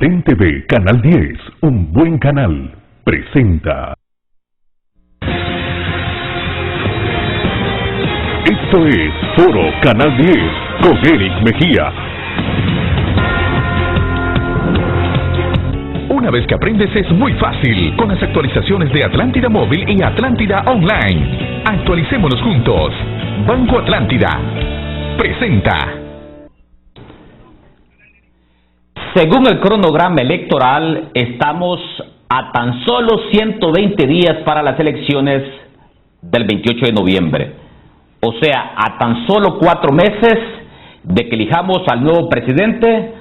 Mantén TV Canal 10, un buen canal, presenta. Esto es Foro Canal 10 con Eric Mejía. Una vez que aprendes es muy fácil con las actualizaciones de Atlántida Móvil y Atlántida Online. Actualicémonos juntos. Banco Atlántida presenta. Según el cronograma electoral, estamos a tan solo 120 días para las elecciones del 28 de noviembre. O sea, a tan solo 4 meses de que elijamos al nuevo presidente,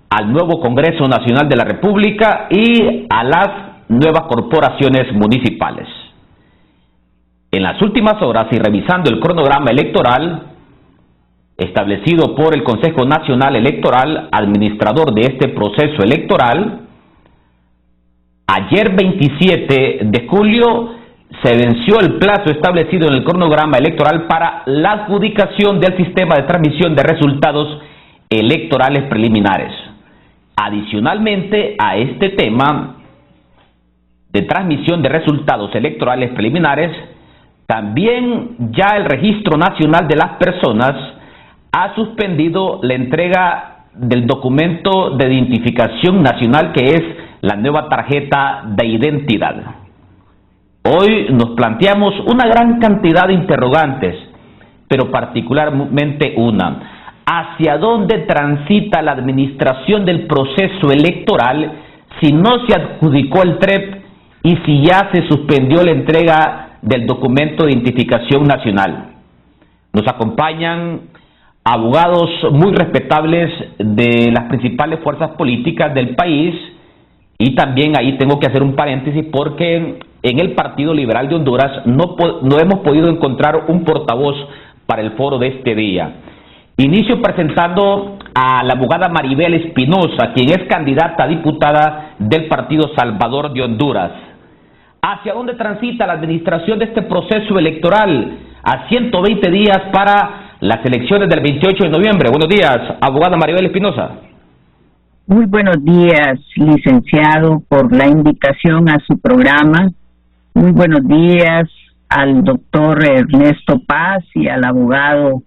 al nuevo Congreso Nacional de la República y a las nuevas corporaciones municipales. En las últimas horas y revisando el cronograma electoral establecido por el Consejo Nacional Electoral, administrador de este proceso electoral, ayer 27 de julio se venció el plazo establecido en el cronograma electoral para la adjudicación del sistema de transmisión de resultados electorales preliminares. Adicionalmente a este tema de transmisión de resultados electorales preliminares, también ya el Registro Nacional de las Personas ha suspendido la entrega del documento de identificación nacional, que es la nueva tarjeta de identidad. Hoy nos planteamos una gran cantidad de interrogantes, pero particularmente una: ¿hacia dónde transita la administración del proceso electoral si no se adjudicó el TREP y si ya se suspendió la entrega del documento de identificación nacional? Nos acompañan abogados muy respetables de las principales fuerzas políticas del país, y también ahí tengo que hacer un paréntesis porque en el Partido Liberal de Honduras no hemos podido encontrar un portavoz para el foro de este día. Inicio presentando a la abogada Maribel Espinosa, quien es candidata a diputada del Partido Salvador de Honduras. ¿Hacia dónde transita la administración de este proceso electoral a 120 días para las elecciones del 28 de noviembre? Buenos días, abogada Maribel Espinosa. Muy buenos días, licenciado, por la invitación a su programa. Muy buenos días al doctor Ernesto Paz y al abogado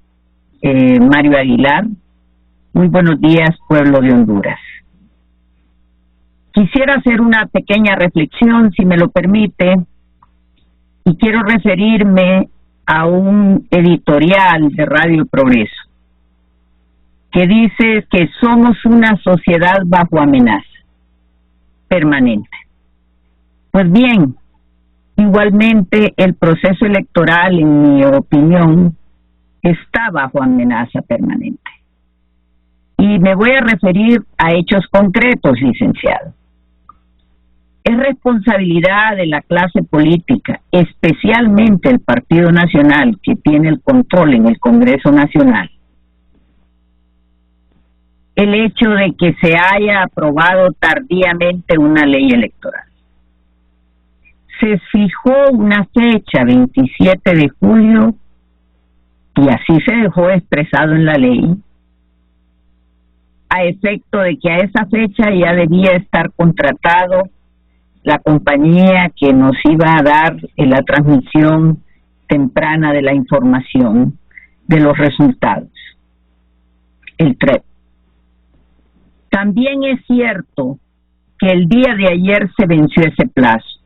Mario Aguilar. Muy buenos días, pueblo de Honduras. Quisiera hacer una pequeña reflexión, si me lo permite, y quiero referirme a un editorial de Radio Progreso que dice que somos una sociedad bajo amenaza permanente. Pues bien, igualmente el proceso electoral, en mi opinión, está bajo amenaza permanente. Y me voy a referir a hechos concretos, licenciado. Es responsabilidad de la clase política, especialmente el Partido Nacional, que tiene el control en el Congreso Nacional, el hecho de que se haya aprobado tardíamente una ley electoral. Se fijó una fecha, 27 de julio, y así se dejó expresado en la ley, a efecto de que a esa fecha ya debía estar contratado la compañía que nos iba a dar la transmisión temprana de la información de los resultados, el TREP. También es cierto que el día de ayer se venció ese plazo.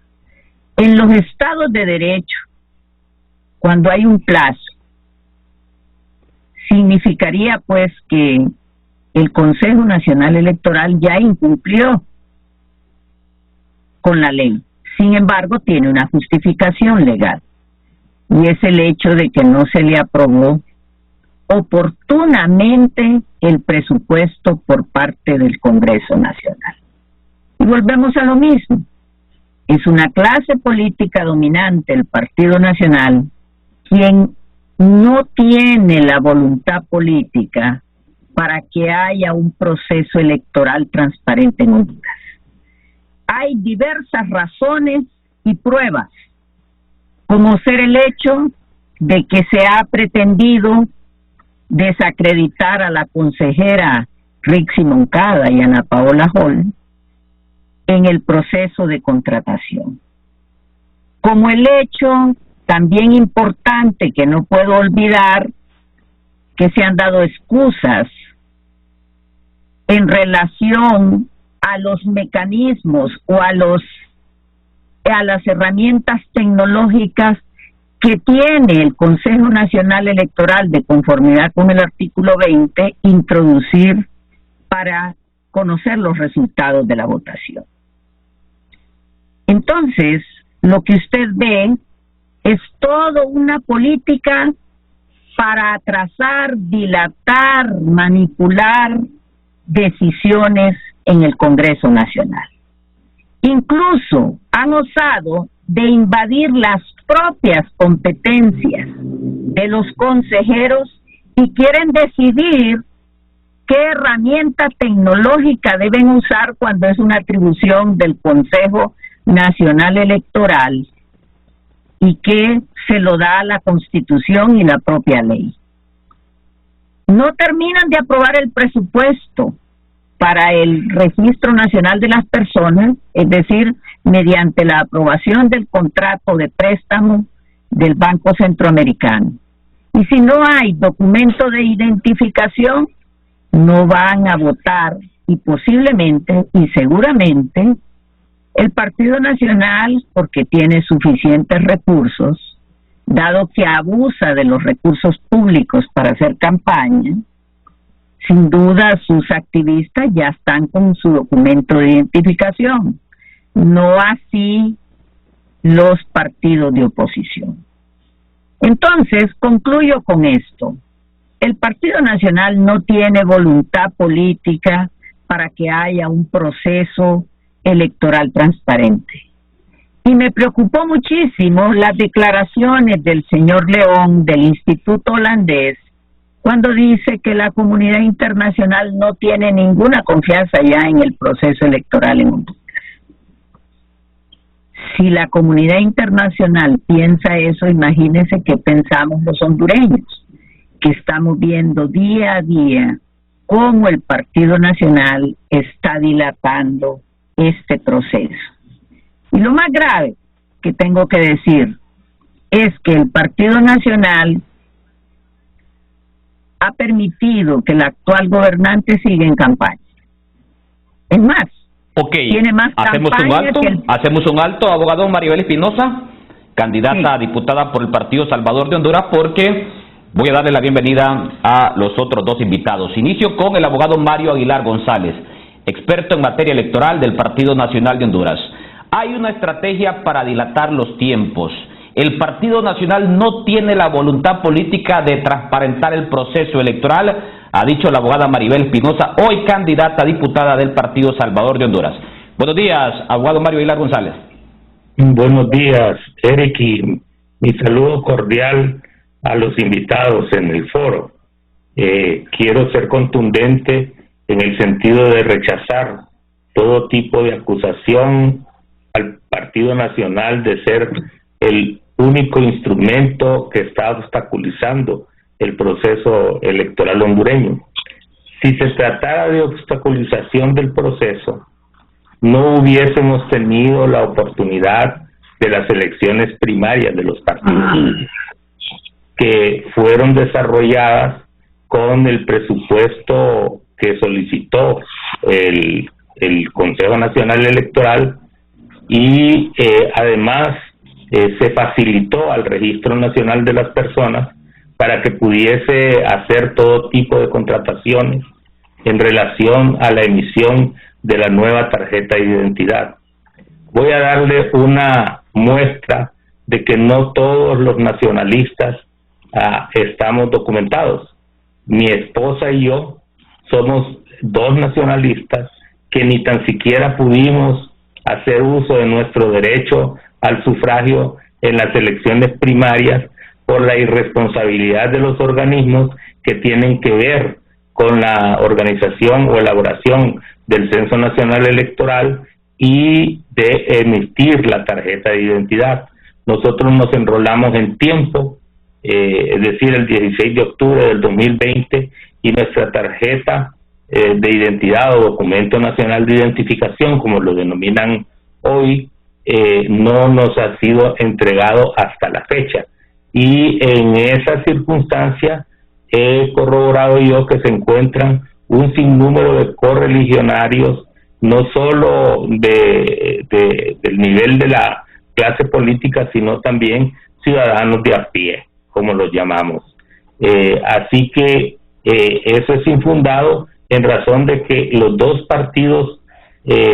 En los estados de derecho, cuando hay un plazo, significaría pues que el Consejo Nacional Electoral ya incumplió con la ley. Sin embargo, tiene una justificación legal, y es el hecho de que no se le aprobó oportunamente el presupuesto por parte del Congreso Nacional. Y volvemos a lo mismo. Es una clase política dominante, el Partido Nacional, quien no tiene la voluntad política para que haya un proceso electoral transparente en Honduras. Hay diversas razones y pruebas, como ser el hecho de que se ha pretendido desacreditar a la consejera Rixi Moncada y Ana Paola Hall, en el proceso de contratación. Como el hecho también importante que no puedo olvidar, que se han dado excusas en relación a los mecanismos o a las herramientas tecnológicas que tiene el Consejo Nacional Electoral de conformidad con el artículo 20 introducir para conocer los resultados de la votación. Entonces, lo que usted ve es toda una política para atrasar, dilatar, manipular decisiones en el Congreso Nacional. Incluso han osado de invadir las propias competencias de los consejeros y quieren decidir qué herramienta tecnológica deben usar cuando es una atribución del Consejo Nacional Electoral y que se lo da la Constitución y la propia ley. No terminan de aprobar el presupuesto para el Registro Nacional de las Personas, es decir, mediante la aprobación del contrato de préstamo del Banco Centroamericano. Y si no hay documento de identificación, no van a votar y posiblemente y seguramente el Partido Nacional, porque tiene suficientes recursos, dado que abusa de los recursos públicos para hacer campaña, sin duda sus activistas ya están con su documento de identificación, no así los partidos de oposición. Entonces, concluyo con esto. El Partido Nacional no tiene voluntad política para que haya un proceso electoral transparente. Y me preocupó muchísimo las declaraciones del señor León del Instituto Holandés cuando dice que la comunidad internacional no tiene ninguna confianza ya en el proceso electoral en Honduras. Si la comunidad internacional piensa eso, imagínense qué pensamos los hondureños, que estamos viendo día a día cómo el Partido Nacional está dilatando este proceso. Y lo más grave que tengo que decir es que el Partido Nacional ha permitido que el actual gobernante siga en campaña. Es más, tiene más campaña que el... Hacemos un alto, abogado Maribel Espinosa, candidata a diputada por el Partido Salvador de Honduras, porque voy a darle la bienvenida a los otros dos invitados. Inicio con el abogado Mario Aguilar González, experto en materia electoral del Partido Nacional de Honduras. Hay una estrategia para dilatar los tiempos. El Partido Nacional no tiene la voluntad política de transparentar el proceso electoral, ha dicho la abogada Maribel Espinosa, hoy candidata a diputada del Partido Salvador de Honduras. Buenos días, abogado Mario Aguilar González. Buenos días, Eric, y mi saludo cordial a los invitados en el foro. Quiero ser contundente en el sentido de rechazar todo tipo de acusación al Partido Nacional de ser el único instrumento que está obstaculizando el proceso electoral hondureño. Si se tratara de obstaculización del proceso, no hubiésemos tenido la oportunidad de las elecciones primarias de los partidos, que fueron desarrolladas con el presupuesto que solicitó el Consejo Nacional Electoral y además se facilitó al Registro Nacional de las Personas para que pudiese hacer todo tipo de contrataciones en relación a la emisión de la nueva tarjeta de identidad. Voy a darle una muestra de que no todos los nacionalistas estamos documentados. Mi esposa y yo somos dos nacionalistas que ni tan siquiera pudimos hacer uso de nuestro derecho al sufragio en las elecciones primarias por la irresponsabilidad de los organismos que tienen que ver con la organización o elaboración del Censo Nacional Electoral y de emitir la tarjeta de identidad. Nosotros nos enrolamos en tiempo, es decir, el 16 de octubre del 2020, y nuestra tarjeta de identidad o documento nacional de identificación, como lo denominan hoy, no nos ha sido entregado hasta la fecha. Y en esa circunstancia he corroborado yo que se encuentran un sinnúmero de correligionarios, no solo del nivel de la clase política, sino también ciudadanos de a pie, como los llamamos. Así que eso es infundado en razón de que los dos partidos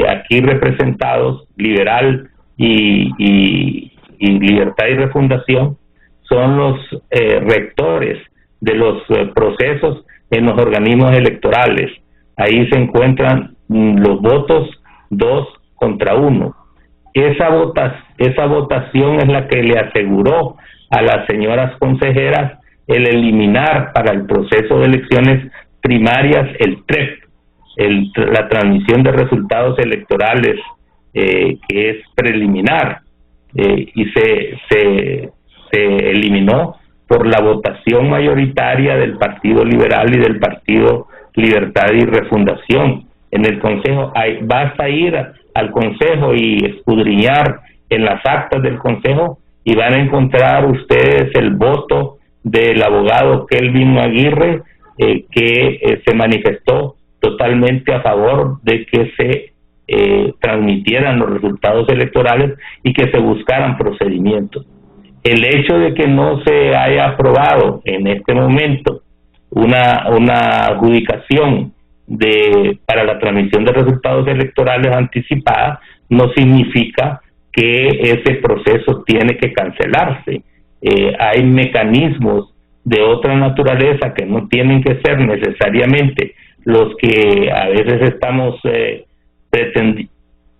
aquí representados, Liberal y Libertad y Refundación, son los rectores de los procesos en los organismos electorales. Ahí se encuentran los votos 2 contra 1. Esa votación es la que le aseguró a las señoras consejeras el eliminar para el proceso de elecciones primarias el TREP, la transmisión de resultados electorales, que es preliminar, y se eliminó por la votación mayoritaria del Partido Liberal y del Partido Libertad y Refundación. En el Consejo, basta ir al Consejo y escudriñar en las actas del Consejo y van a encontrar ustedes el voto del abogado Kelvin Aguirre, que se manifestó totalmente a favor de que se transmitieran los resultados electorales y que se buscaran procedimientos. El hecho de que no se haya aprobado en este momento una adjudicación para la transmisión de resultados electorales anticipada no significa que ese proceso tiene que cancelarse. Hay mecanismos de otra naturaleza que no tienen que ser necesariamente los que a veces estamos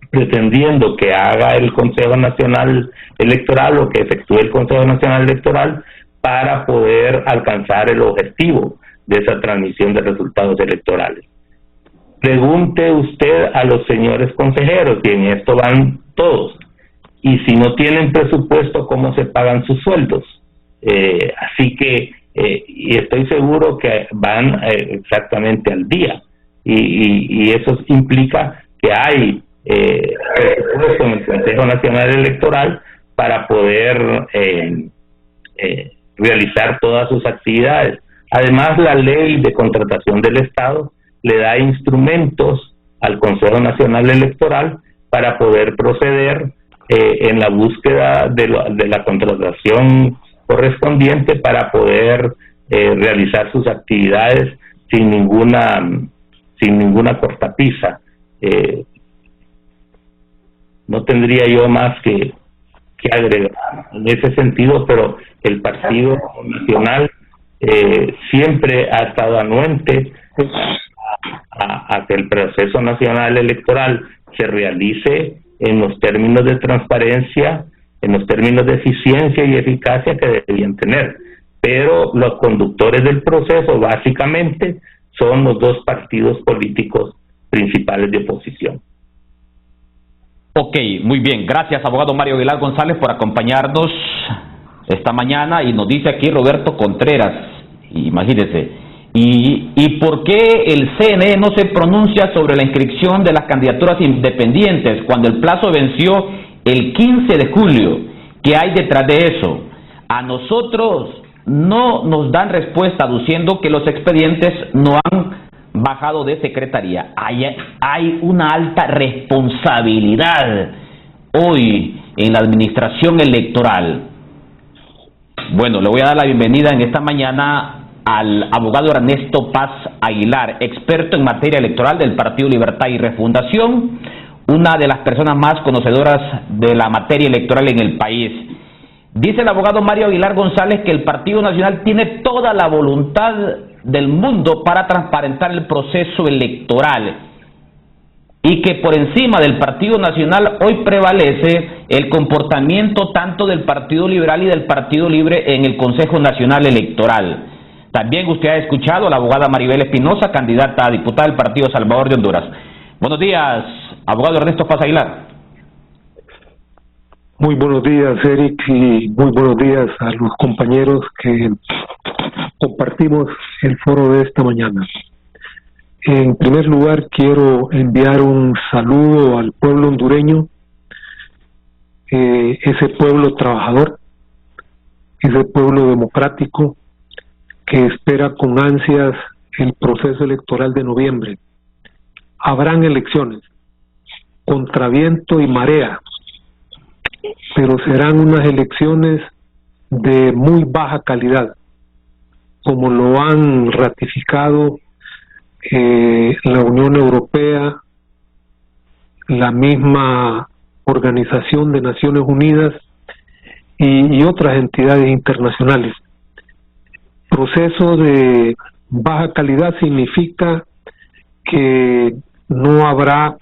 pretendiendo que haga el Consejo Nacional Electoral o que efectúe el Consejo Nacional Electoral para poder alcanzar el objetivo de esa transmisión de resultados electorales. Pregunte usted a los señores consejeros, y en esto van todos, y si no tienen presupuesto, ¿cómo se pagan sus sueldos? Así que, y estoy seguro que van exactamente al día, y eso implica que hay presupuesto en el Consejo Nacional Electoral para poder realizar todas sus actividades. Además, la ley de contratación del Estado le da instrumentos al Consejo Nacional Electoral para poder proceder en la búsqueda de la contratación correspondiente para poder realizar sus actividades sin ninguna cortapisa. No tendría yo más que agregar en ese sentido, pero el Partido Nacional siempre ha estado anuente a que el proceso nacional electoral se realice en los términos de transparencia, en los términos de eficiencia y eficacia que deberían tener. Pero los conductores del proceso básicamente son los dos partidos políticos principales de oposición. Ok, muy bien. Gracias, abogado Mario Aguilar González, por acompañarnos esta mañana. Y nos dice aquí Roberto Contreras, imagínese, ¿y por qué el CNE no se pronuncia sobre la inscripción de las candidaturas independientes cuando el plazo venció el 15 de julio? ¿Qué hay detrás de eso? A nosotros no nos dan respuesta, aduciendo que los expedientes no han bajado de secretaría. Hay una alta responsabilidad hoy en la administración electoral. Bueno, le voy a dar la bienvenida en esta mañana al abogado Ernesto Paz Aguilar, experto en materia electoral del Partido Libertad y Refundación, una de las personas más conocedoras de la materia electoral en el país. Dice el abogado Mario Aguilar González que el Partido Nacional tiene toda la voluntad del mundo para transparentar el proceso electoral y que por encima del Partido Nacional hoy prevalece el comportamiento tanto del Partido Liberal y del Partido Libre en el Consejo Nacional Electoral. También usted ha escuchado a la abogada Maribel Espinosa, candidata a diputada del Partido Salvador de Honduras. Buenos días, abogado Ernesto Paz Aguilar. Muy buenos días, Eric, y muy buenos días a los compañeros que compartimos el foro de esta mañana. En primer lugar, quiero enviar un saludo al pueblo hondureño, ese pueblo trabajador, ese pueblo democrático que espera con ansias el proceso electoral de noviembre. Habrán elecciones, contra viento y marea, pero serán unas elecciones de muy baja calidad, como lo han ratificado la Unión Europea, la misma Organización de Naciones Unidas y otras entidades internacionales. Proceso de baja calidad significa que no habrá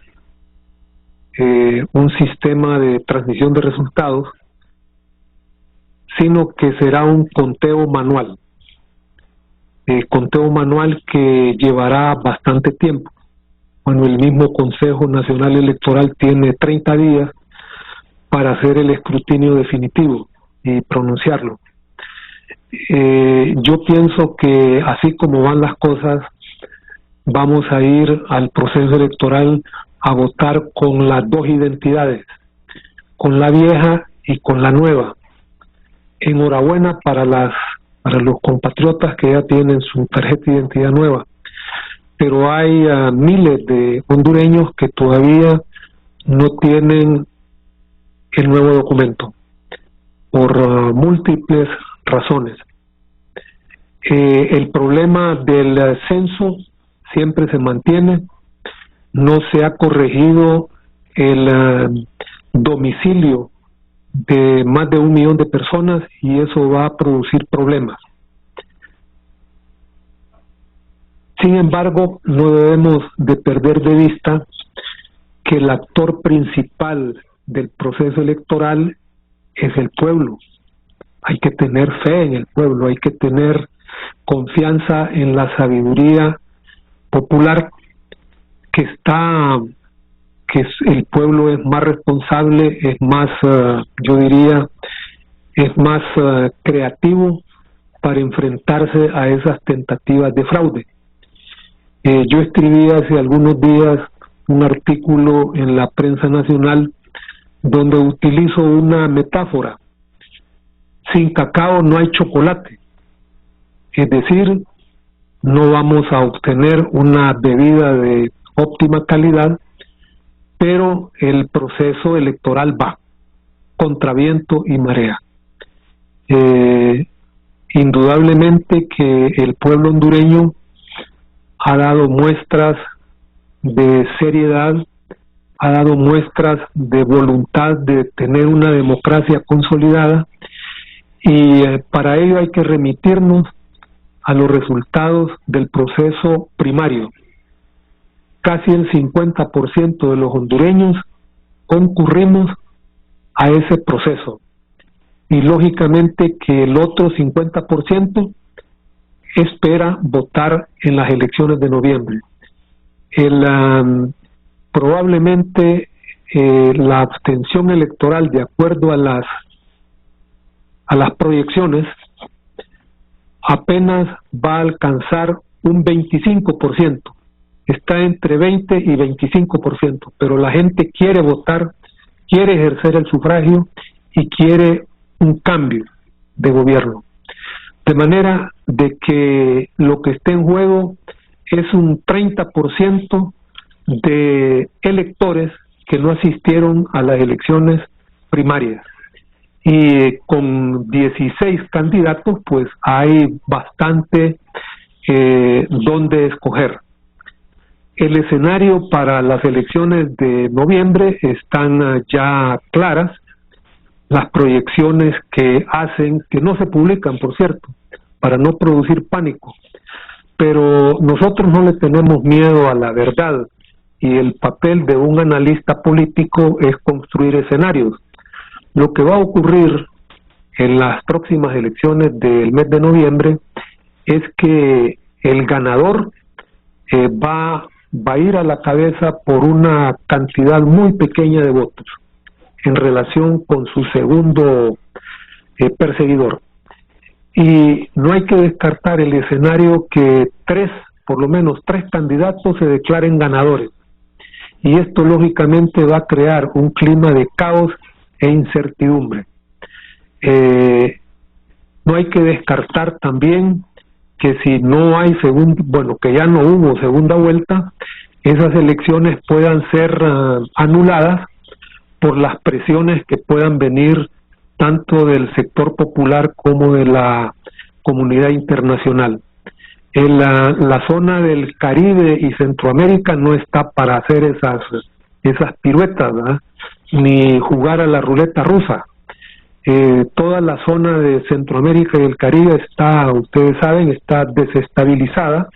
un sistema de transmisión de resultados, sino que será un conteo manual. Conteo manual que llevará bastante tiempo. Bueno, el mismo Consejo Nacional Electoral tiene 30 días para hacer el escrutinio definitivo y pronunciarlo. Yo pienso que así como van las cosas, vamos a ir al proceso electoral a votar con las dos identidades, con la vieja y con la nueva. Enhorabuena para los compatriotas que ya tienen su tarjeta de identidad nueva, pero hay miles de hondureños que todavía no tienen el nuevo documento por múltiples razones. El problema del censo siempre se mantiene, no se ha corregido el domicilio de más de 1 millón de personas y eso va a producir problemas. Sin embargo, no debemos de perder de vista que el actor principal del proceso electoral es el pueblo. Hay que tener fe en el pueblo, hay que tener confianza en la sabiduría popular que el pueblo es más responsable, es más, yo diría, es más creativo para enfrentarse a esas tentativas de fraude. Yo escribí hace algunos días un artículo en la prensa nacional donde utilizo una metáfora. Sin cacao no hay chocolate. Es decir, no vamos a obtener una bebida de óptima calidad, pero el proceso electoral va contra viento y marea. Indudablemente que el pueblo hondureño ha dado muestras de seriedad, ha dado muestras de voluntad de tener una democracia consolidada y para ello hay que remitirnos a los resultados del proceso primario. Casi el 50% de los hondureños concurrimos a ese proceso y lógicamente que el otro 50% espera votar en las elecciones de noviembre. Probablemente la abstención electoral, de acuerdo a las proyecciones, apenas va a alcanzar un 25%. Está entre 20 y 25%, pero la gente quiere votar, quiere ejercer el sufragio y quiere un cambio de gobierno. De manera de que lo que está en juego es un 30% de electores que no asistieron a las elecciones primarias. Y con 16 candidatos, pues hay bastante donde escoger. El escenario para las elecciones de noviembre están ya claras. Las proyecciones que hacen, que no se publican, por cierto, para no producir pánico, pero nosotros no le tenemos miedo a la verdad y el papel de un analista político es construir escenarios. Lo que va a ocurrir en las próximas elecciones del mes de noviembre es que el ganador va a ir a la cabeza por una cantidad muy pequeña de votos en relación con su segundo perseguidor. Y no hay que descartar el escenario que 3 por lo menos 3 candidatos se declaren ganadores. Y esto lógicamente va a crear un clima de caos e incertidumbre. No hay que descartar también que si no hay que ya no hubo segunda vuelta, esas elecciones puedan ser anuladas por las presiones que puedan venir tanto del sector popular como de la comunidad internacional. En la zona del Caribe y Centroamérica no está para hacer esas piruetas, ¿verdad? Ni jugar a la ruleta rusa. Toda la zona de Centroamérica y el Caribe está, ustedes saben, está desestabilizada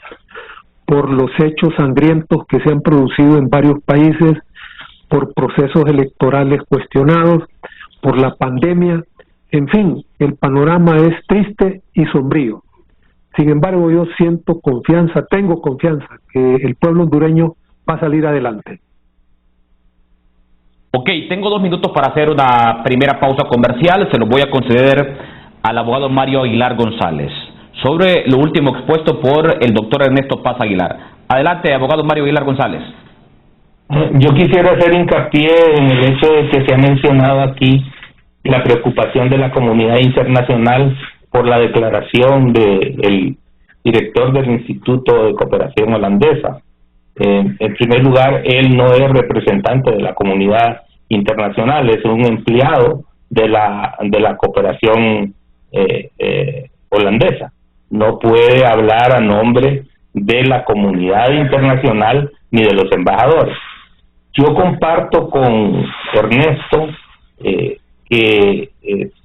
por los hechos sangrientos que se han producido en varios países, por procesos electorales cuestionados, por la pandemia. En fin, el panorama es triste y sombrío. Sin embargo, yo tengo confianza que el pueblo hondureño va a salir adelante. Ok, tengo 2 minutos para hacer una primera pausa comercial. Se lo voy a conceder al abogado Mario Aguilar González sobre lo último expuesto por el doctor Ernesto Paz Aguilar. Adelante, abogado Mario Aguilar González. Yo quisiera hacer hincapié en el hecho de que se ha mencionado aquí la preocupación de la comunidad internacional por la declaración del director del Instituto de Cooperación Holandesa. En primer lugar, él no es representante de la comunidad internacional, es un empleado de la cooperación holandesa. No puede hablar a nombre de la comunidad internacional ni de los embajadores. Yo comparto con Ernesto que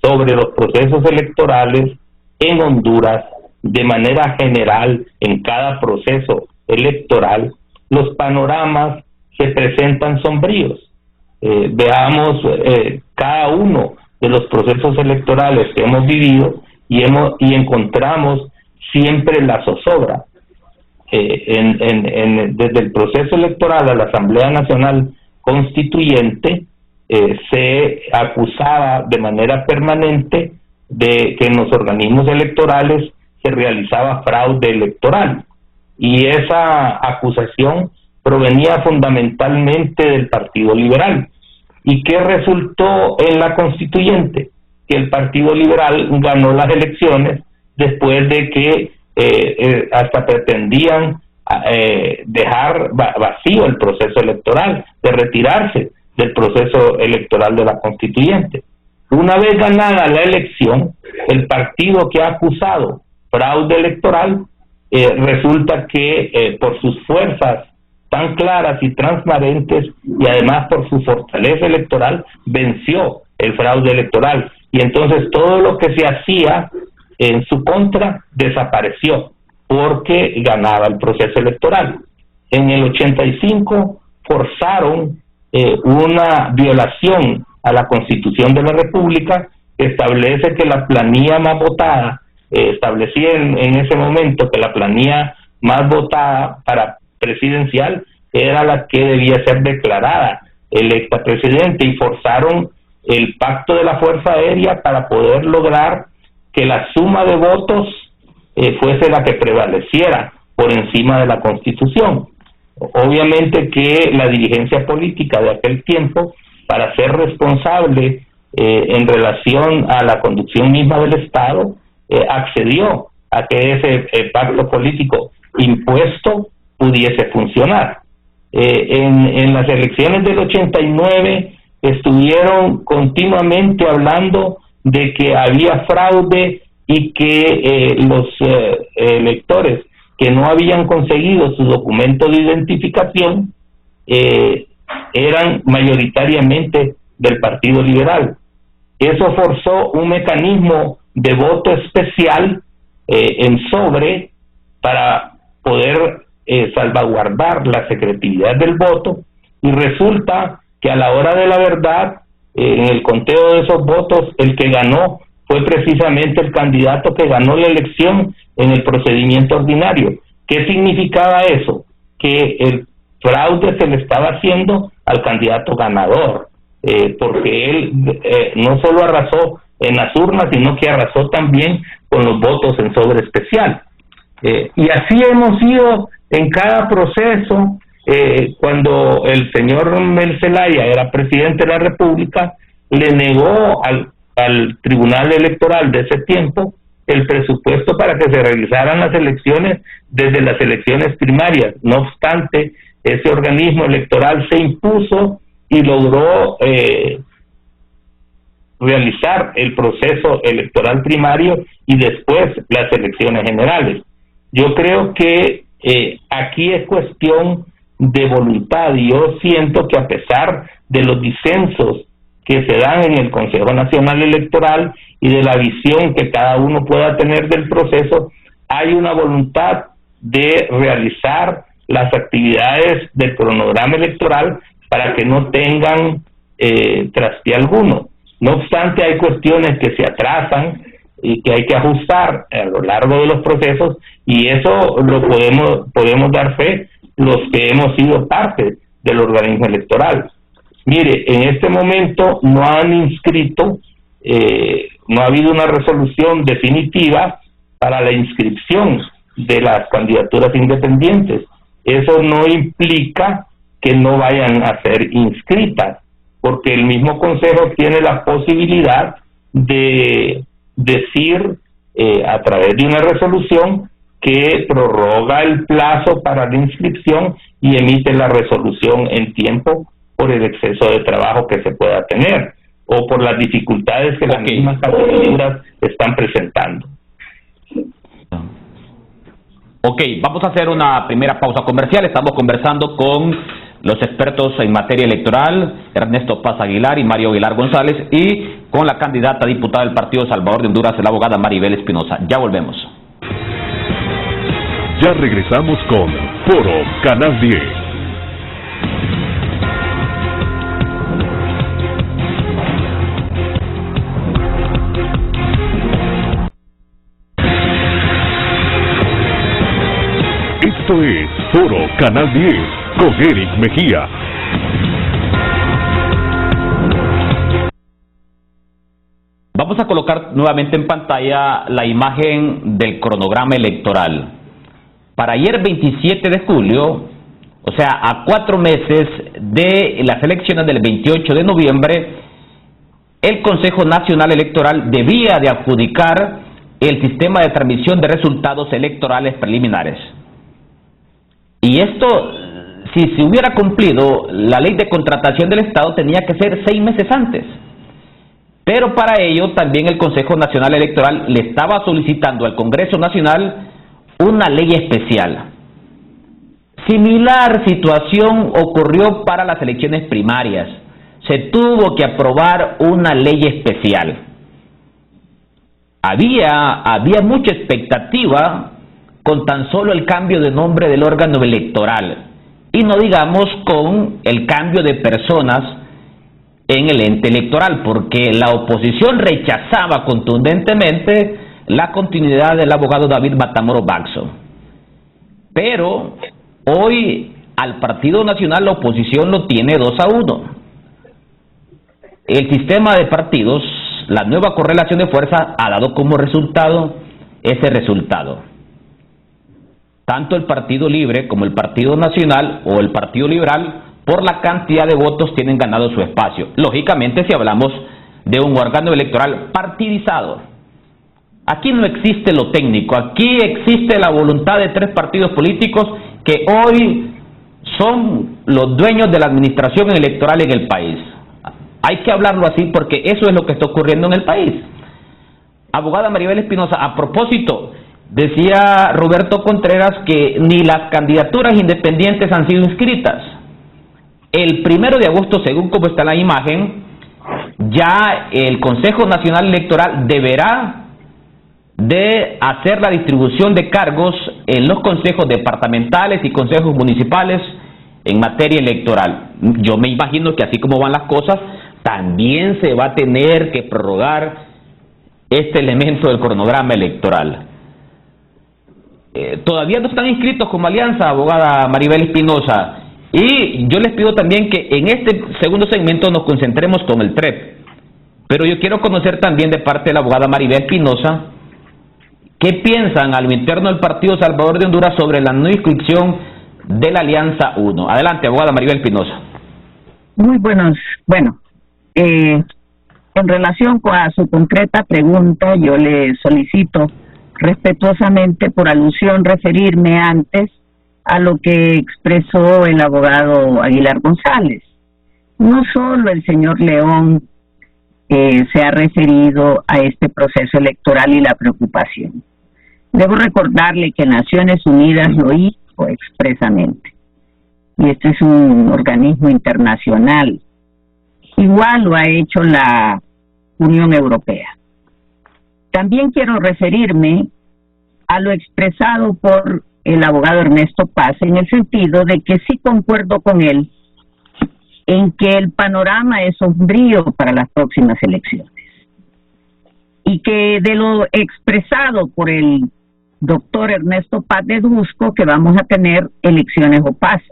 sobre los procesos electorales en Honduras, de manera general, en cada proceso electoral, los panoramas se presentan sombríos. Veamos cada uno de los procesos electorales que hemos vivido y encontramos siempre la zozobra. Desde el proceso electoral a la Asamblea Nacional Constituyente se acusaba de manera permanente de que en los organismos electorales se realizaba fraude electoral, y esa acusación provenía fundamentalmente del Partido Liberal. ¿Y qué resultó en la Constituyente? Que el Partido Liberal ganó las elecciones después de que hasta pretendían dejar vacío el proceso electoral, de retirarse del proceso electoral de la Constituyente. Una vez ganada la elección, el partido que ha acusado fraude electoral resulta que por sus fuerzas tan claras y transparentes, y además por su fortaleza electoral, venció el fraude electoral, y entonces todo lo que se hacía en su contra desapareció porque ganaba el proceso electoral. En el 85 forzaron una violación a la Constitución de la República que establece que la planilla más votada, establecía en ese momento que la planilla más votada para presidencial era la que debía ser declarada electa presidente, y forzaron el pacto de la Fuerza Aérea para poder lograr que la suma de votos fuese la que prevaleciera por encima de la Constitución. Obviamente que la dirigencia política de aquel tiempo, para ser responsable en relación a la conducción misma del Estado, accedió a que ese pacto político impuesto pudiese funcionar. En las elecciones del 89 estuvieron continuamente hablando de que había fraude y que los electores que no habían conseguido su documento de identificación eran mayoritariamente del Partido Liberal. Eso forzó un mecanismo de voto especial en sobre para poder salvaguardar la secretividad del voto, y resulta que a la hora de la verdad, en el conteo de esos votos, el que ganó fue precisamente el candidato que ganó la elección en el procedimiento ordinario. ¿Qué significaba eso? Que el fraude se le estaba haciendo al candidato ganador, porque él no solo arrasó en las urnas, sino que arrasó también con los votos en sobre especial. Y así hemos ido en cada proceso. Cuando el señor Mel Zelaya era presidente de la República, le negó al Tribunal Electoral de ese tiempo el presupuesto para que se realizaran las elecciones desde las elecciones primarias. No obstante, ese organismo electoral se impuso y logró realizar el proceso electoral primario y después las elecciones generales. Yo creo que aquí es cuestión de voluntad, y yo siento que a pesar de los disensos que se dan en el Consejo Nacional Electoral y de la visión que cada uno pueda tener del proceso, hay una voluntad de realizar las actividades del cronograma electoral para que no tengan traspié alguno. No obstante, hay cuestiones que se atrasan y que hay que ajustar a lo largo de los procesos, y eso lo podemos dar fe los que hemos sido parte del organismo electoral. Mire, en este momento no han inscrito, no ha habido una resolución definitiva para la inscripción de las candidaturas independientes. Eso no implica que no vayan a ser inscritas, porque el mismo Consejo tiene la posibilidad de decir a través de una resolución que prorroga el plazo para la inscripción y emite la resolución en tiempo por el exceso de trabajo que se pueda tener o por las dificultades que las mismas candidaturas están presentando. Ok, vamos a hacer una primera pausa comercial. Estamos conversando con los expertos en materia electoral, Ernesto Paz Aguilar y Mario Aguilar González, y con la candidata a diputada del Partido Salvador de Honduras, la abogada Maribel Espinosa. Ya volvemos. Ya regresamos con Foro Canal 10. Esto es Foro Canal 10 con Eric Mejía. Vamos a colocar nuevamente en pantalla la imagen del cronograma electoral. Para ayer 27 de julio, o sea, a 4 meses de las elecciones del 28 de noviembre, el Consejo Nacional Electoral debía de adjudicar el sistema de transmisión de resultados electorales preliminares. Y esto, si se hubiera cumplido la ley de contratación del Estado, tenía que ser 6 meses antes. Pero para ello también el Consejo Nacional Electoral le estaba solicitando al Congreso Nacional una ley especial. Similar situación ocurrió para las elecciones primarias. Se tuvo que aprobar una ley especial. Había mucha expectativa con tan solo el cambio de nombre del órgano electoral, y no digamos con el cambio de personas en el ente electoral, porque la oposición rechazaba contundentemente la continuidad del abogado David Matamoros Baxo. Pero hoy al Partido Nacional la oposición lo tiene 2-1. El sistema de partidos, la nueva correlación de fuerza, ha dado como resultado ese resultado. Tanto el Partido Libre como el Partido Nacional o el Partido Liberal, por la cantidad de votos, tienen ganado su espacio. Lógicamente, si hablamos de un órgano electoral partidizado. Aquí no existe lo técnico, aquí existe la voluntad de 3 partidos políticos que hoy son los dueños de la administración electoral en el país. Hay que hablarlo así porque eso es lo que está ocurriendo en el país. Abogada Maribel Espinosa, a propósito, decía Roberto Contreras que ni las candidaturas independientes han sido inscritas. El 1 de agosto, según como está la imagen, ya el Consejo Nacional Electoral deberá de hacer la distribución de cargos en los consejos departamentales y consejos municipales en materia electoral. Yo me imagino que así como van las cosas, también se va a tener que prorrogar este elemento del cronograma electoral. Todavía no están inscritos como alianza, abogada Maribel Espinosa, y yo les pido también que en este segundo segmento nos concentremos con el TREP. Pero yo quiero conocer también de parte de la abogada Maribel Espinosa ¿Qué piensan a lo interno del Partido Salvador de Honduras sobre la no inscripción de la Alianza 1? Adelante, abogada Maribel Pinoza. Muy buenos. Bueno, en relación a su concreta pregunta, yo le solicito respetuosamente, por alusión, referirme antes a lo que expresó el abogado Aguilar González. No solo el señor León se ha referido a este proceso electoral y la preocupación. Debo recordarle que Naciones Unidas lo hizo expresamente, y este es un organismo internacional. Igual lo ha hecho la Unión Europea. También quiero referirme a lo expresado por el abogado Ernesto Paz, en el sentido de que sí concuerdo con él en que el panorama es sombrío para las próximas elecciones, y que de lo expresado por el doctor Ernesto Paz deduzco que vamos a tener elecciones opacas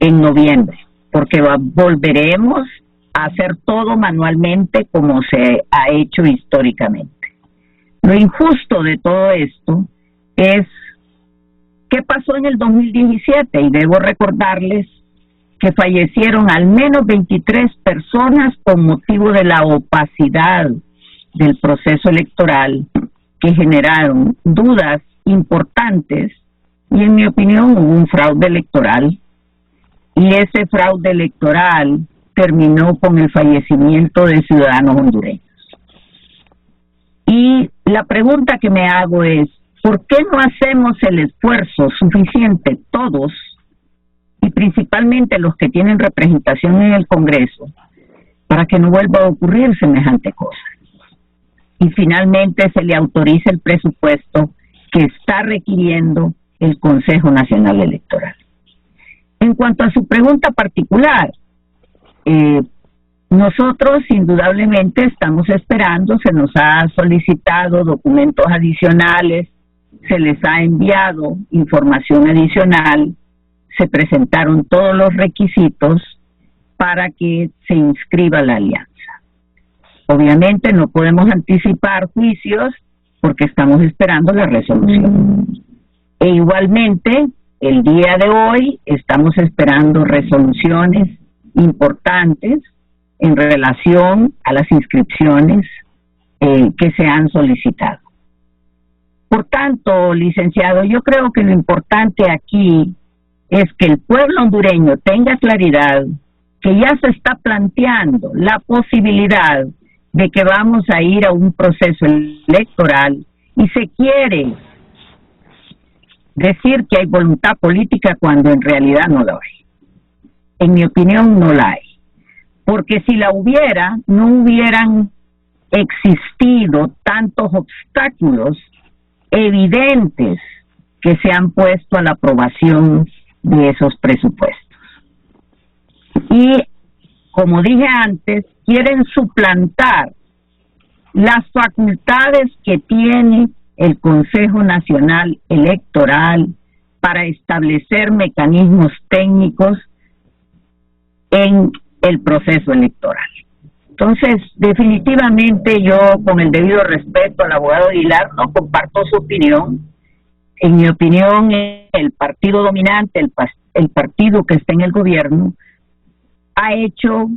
en noviembre, porque volveremos a hacer todo manualmente como se ha hecho históricamente. Lo injusto de todo esto es qué pasó en el 2017, y debo recordarles que fallecieron al menos 23 personas con motivo de la opacidad del proceso electoral, que generaron dudas importantes, y en mi opinión hubo un fraude electoral, y ese fraude electoral terminó con el fallecimiento de ciudadanos hondureños. Y la pregunta que me hago es, ¿por qué no hacemos el esfuerzo suficiente todos, y principalmente los que tienen representación en el Congreso, para que no vuelva a ocurrir semejante cosa? Y finalmente se le autorice el presupuesto que está requiriendo el Consejo Nacional Electoral. En cuanto a su pregunta particular, nosotros indudablemente estamos esperando, se nos ha solicitado documentos adicionales, se les ha enviado información adicional, se presentaron todos los requisitos para que se inscriba la alianza. Obviamente no podemos anticipar juicios porque estamos esperando la resolución. E igualmente, el día de hoy estamos esperando resoluciones importantes en relación a las inscripciones que se han solicitado. Por tanto, licenciado, yo creo que lo importante aquí es que el pueblo hondureño tenga claridad que ya se está planteando la posibilidad de que vamos a ir a un proceso electoral, y se quiere decir que hay voluntad política cuando en realidad no la hay. En mi opinión no la hay, porque si la hubiera, no hubieran existido tantos obstáculos evidentes que se han puesto a la aprobación de esos presupuestos. Y como dije antes, quieren suplantar las facultades que tiene el Consejo Nacional Electoral para establecer mecanismos técnicos en el proceso electoral. Entonces, definitivamente yo, con el debido respeto al abogado Aguilar, no comparto su opinión. En mi opinión, el partido dominante, el partido que está en el gobierno, ha hecho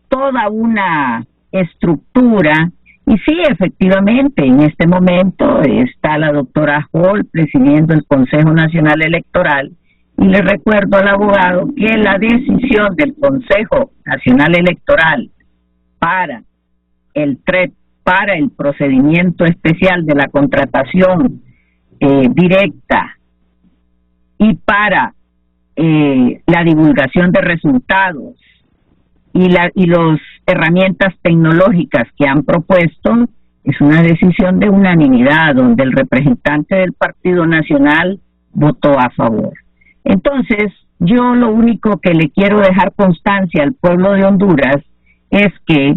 toda una estructura, y sí, efectivamente, en este momento está la doctora Hall presidiendo el Consejo Nacional Electoral, y le recuerdo al abogado que la decisión del Consejo Nacional Electoral para el procedimiento especial de la contratación directa y para la divulgación de resultados y las herramientas tecnológicas que han propuesto, es una decisión de unanimidad, donde el representante del Partido Nacional votó a favor. Entonces, yo lo único que le quiero dejar constancia al pueblo de Honduras es que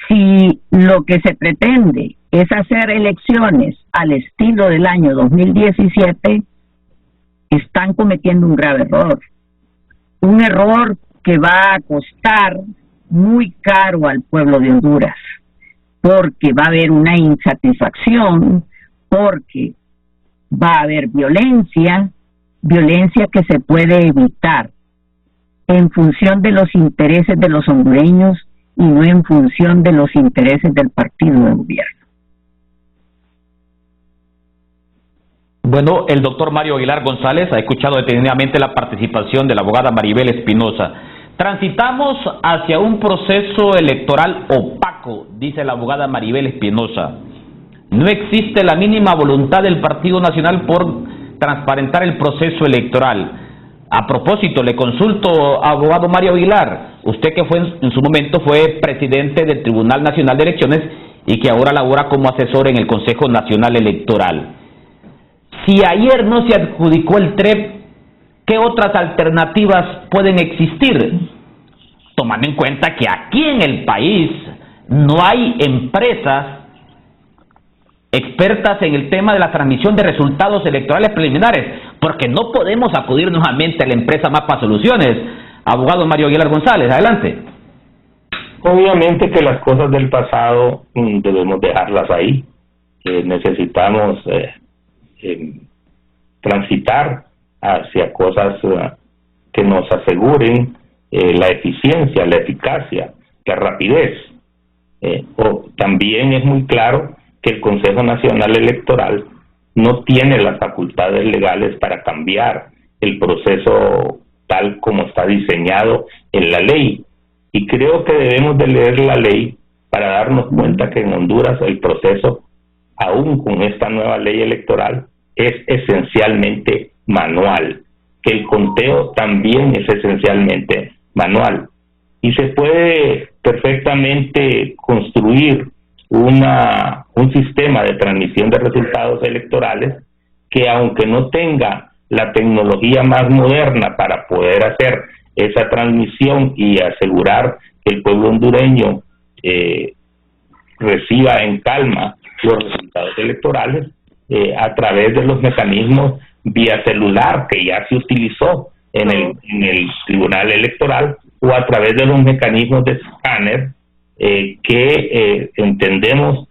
si lo que se pretende es hacer elecciones al estilo del año 2017, están cometiendo un grave error. Un error que va a costar muy caro al pueblo de Honduras. porque va a haber una insatisfacción, porque va a haber violencia que se puede evitar en función de los intereses de los hondureños y no en función de los intereses del partido de gobierno. Bueno, el doctor Mario Aguilar González ha escuchado detenidamente la participación de la abogada Maribel Espinosa. Transitamos hacia un proceso electoral opaco, dice la abogada Maribel Espinosa. No existe la mínima voluntad del Partido Nacional por transparentar el proceso electoral. A propósito, le consulto, abogado Mario Aguilar, usted que en su momento fue presidente del Tribunal Nacional de Elecciones y que ahora labora como asesor en el Consejo Nacional Electoral. Si ayer no se adjudicó el TREP, ¿qué otras alternativas pueden existir? Tomando en cuenta que aquí en el país no hay empresas expertas en el tema de la transmisión de resultados electorales preliminares, porque no podemos acudir nuevamente a la empresa Mapa Soluciones. Abogado Mario Aguilar González, adelante. Obviamente que las cosas del pasado debemos dejarlas ahí. Necesitamos transitar hacia cosas que nos aseguren la eficiencia, la eficacia, la rapidez. También es muy claro que el Consejo Nacional Electoral no tiene las facultades legales para cambiar el proceso tal como está diseñado en la ley. Y creo que debemos de leer la ley para darnos cuenta que en Honduras el proceso, aún con esta nueva ley electoral, es esencialmente manual, que el conteo también es esencialmente manual. Y se puede perfectamente construir un sistema de transmisión de resultados electorales que, aunque no tenga la tecnología más moderna para poder hacer esa transmisión y asegurar que el pueblo hondureño reciba en calma los resultados electorales, a través de los mecanismos vía celular que ya se utilizó en el Tribunal Electoral, o a través de los mecanismos de escáner que entendemos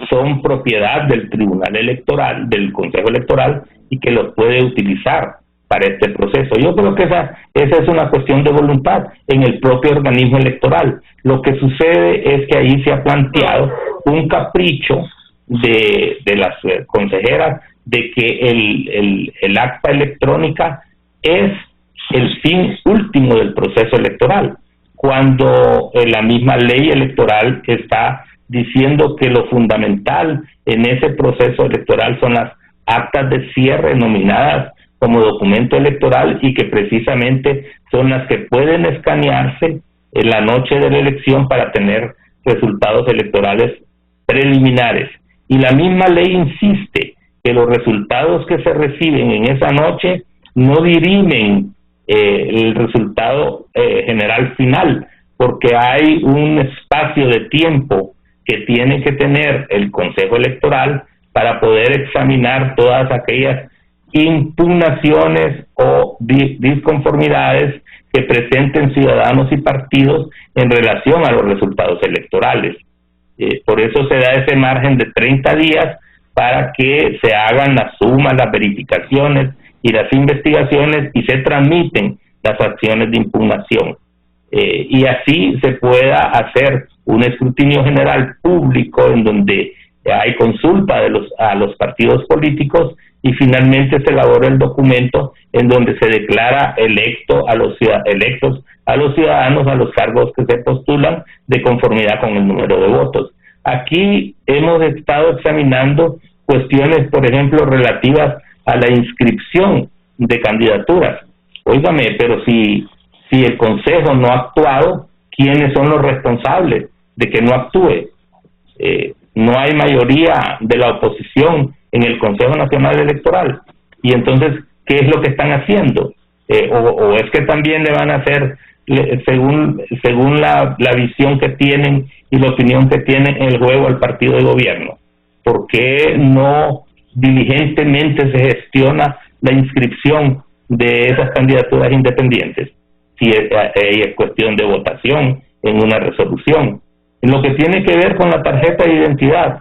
son propiedad del Tribunal Electoral, del Consejo Electoral, y que los puede utilizar para este proceso. Yo creo que esa es una cuestión de voluntad en el propio organismo electoral. Lo que sucede es que ahí se ha planteado un capricho de las consejeras de que el acta electrónica es el fin último del proceso electoral, cuando la misma ley electoral está diciendo que lo fundamental en ese proceso electoral son las actas de cierre nominadas como documento electoral y que precisamente son las que pueden escanearse en la noche de la elección para tener resultados electorales preliminares. Y la misma ley insiste que los resultados que se reciben en esa noche no dirimen el resultado general final, porque hay un espacio de tiempo que tiene que tener el Consejo Electoral para poder examinar todas aquellas impugnaciones o disconformidades que presenten ciudadanos y partidos en relación a los resultados electorales. Por eso se da ese margen de 30 días para que se hagan las sumas, las verificaciones y las investigaciones y se transmiten las acciones de impugnación. Y así se pueda hacer un escrutinio general público en donde hay consulta a los partidos políticos y finalmente se elabora el documento en donde se declara electos a los ciudadanos a los cargos que se postulan de conformidad con el número de votos. Aquí hemos estado examinando cuestiones, por ejemplo, relativas a la inscripción de candidaturas. Óigame, pero si el Consejo no ha actuado, ¿quiénes son los responsables de que no actúe? No hay mayoría de la oposición en el Consejo Nacional Electoral. Y entonces, ¿qué es lo que están haciendo? O es que también le van a hacer, según la visión que tienen y la opinión que tienen, el juego al partido de gobierno. ¿Por qué no diligentemente se gestiona la inscripción de esas candidaturas independientes? Si es cuestión de votación en una resolución. En lo que tiene que ver con la tarjeta de identidad,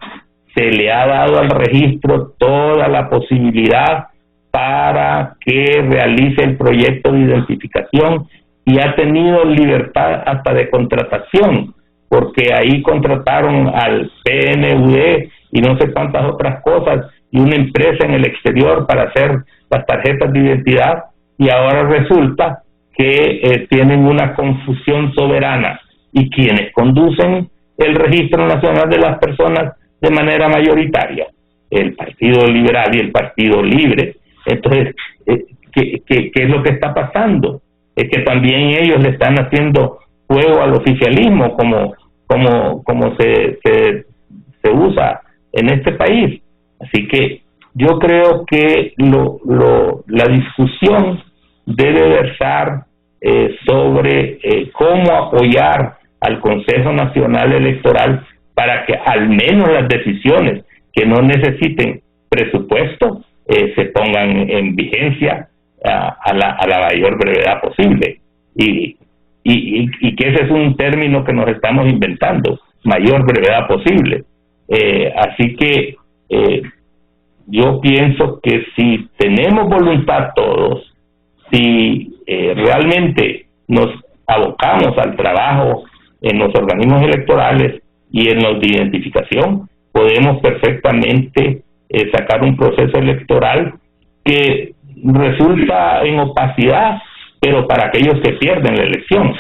se le ha dado al registro toda la posibilidad para que realice el proyecto de identificación y ha tenido libertad hasta de contratación, porque ahí contrataron al PNUD y no sé cuántas otras cosas y una empresa en el exterior para hacer las tarjetas de identidad, y ahora resulta que tienen una confusión soberana, y quienes conducen el Registro Nacional de las Personas de manera mayoritaria, el Partido Liberal y el Partido Libre. Entonces, ¿qué es lo que está pasando? Es que también ellos le están haciendo juego al oficialismo como se usa en este país. Así que yo creo que la discusión debe versar sobre cómo apoyar al Consejo Nacional Electoral para que al menos las decisiones que no necesiten presupuesto se pongan en vigencia a la mayor brevedad posible. Y que ese es un término que nos estamos inventando, mayor brevedad posible. Así que yo pienso que si tenemos voluntad todos, si realmente nos abocamos al trabajo en los organismos electorales y en los de identificación, podemos perfectamente sacar un proceso electoral que resulta en opacidad, pero para aquellos que pierden la elección,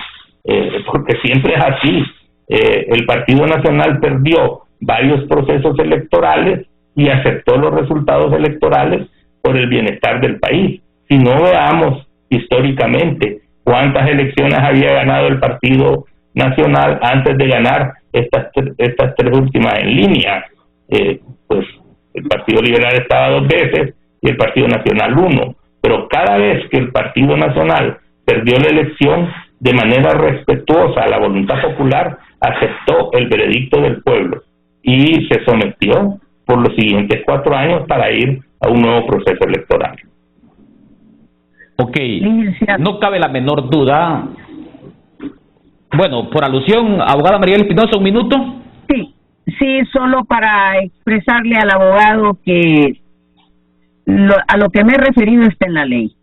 porque siempre es así. El Partido Nacional perdió varios procesos electorales y aceptó los resultados electorales por el bienestar del país. Si no, veamos históricamente cuántas elecciones había ganado el Partido Nacional antes de ganar estas tres últimas en línea. Pues el Partido Liberal estaba 2 veces y el Partido Nacional 1, pero cada vez que el Partido Nacional perdió la elección, de manera respetuosa a la voluntad popular, aceptó el veredicto del pueblo y se sometió por los siguientes 4 años para ir a un nuevo proceso electoral. Ok, no cabe la menor duda. Bueno, por alusión, abogada Maribel Espinosa, un minuto. Sí, solo para expresarle al abogado que a lo que me he referido está en la ley.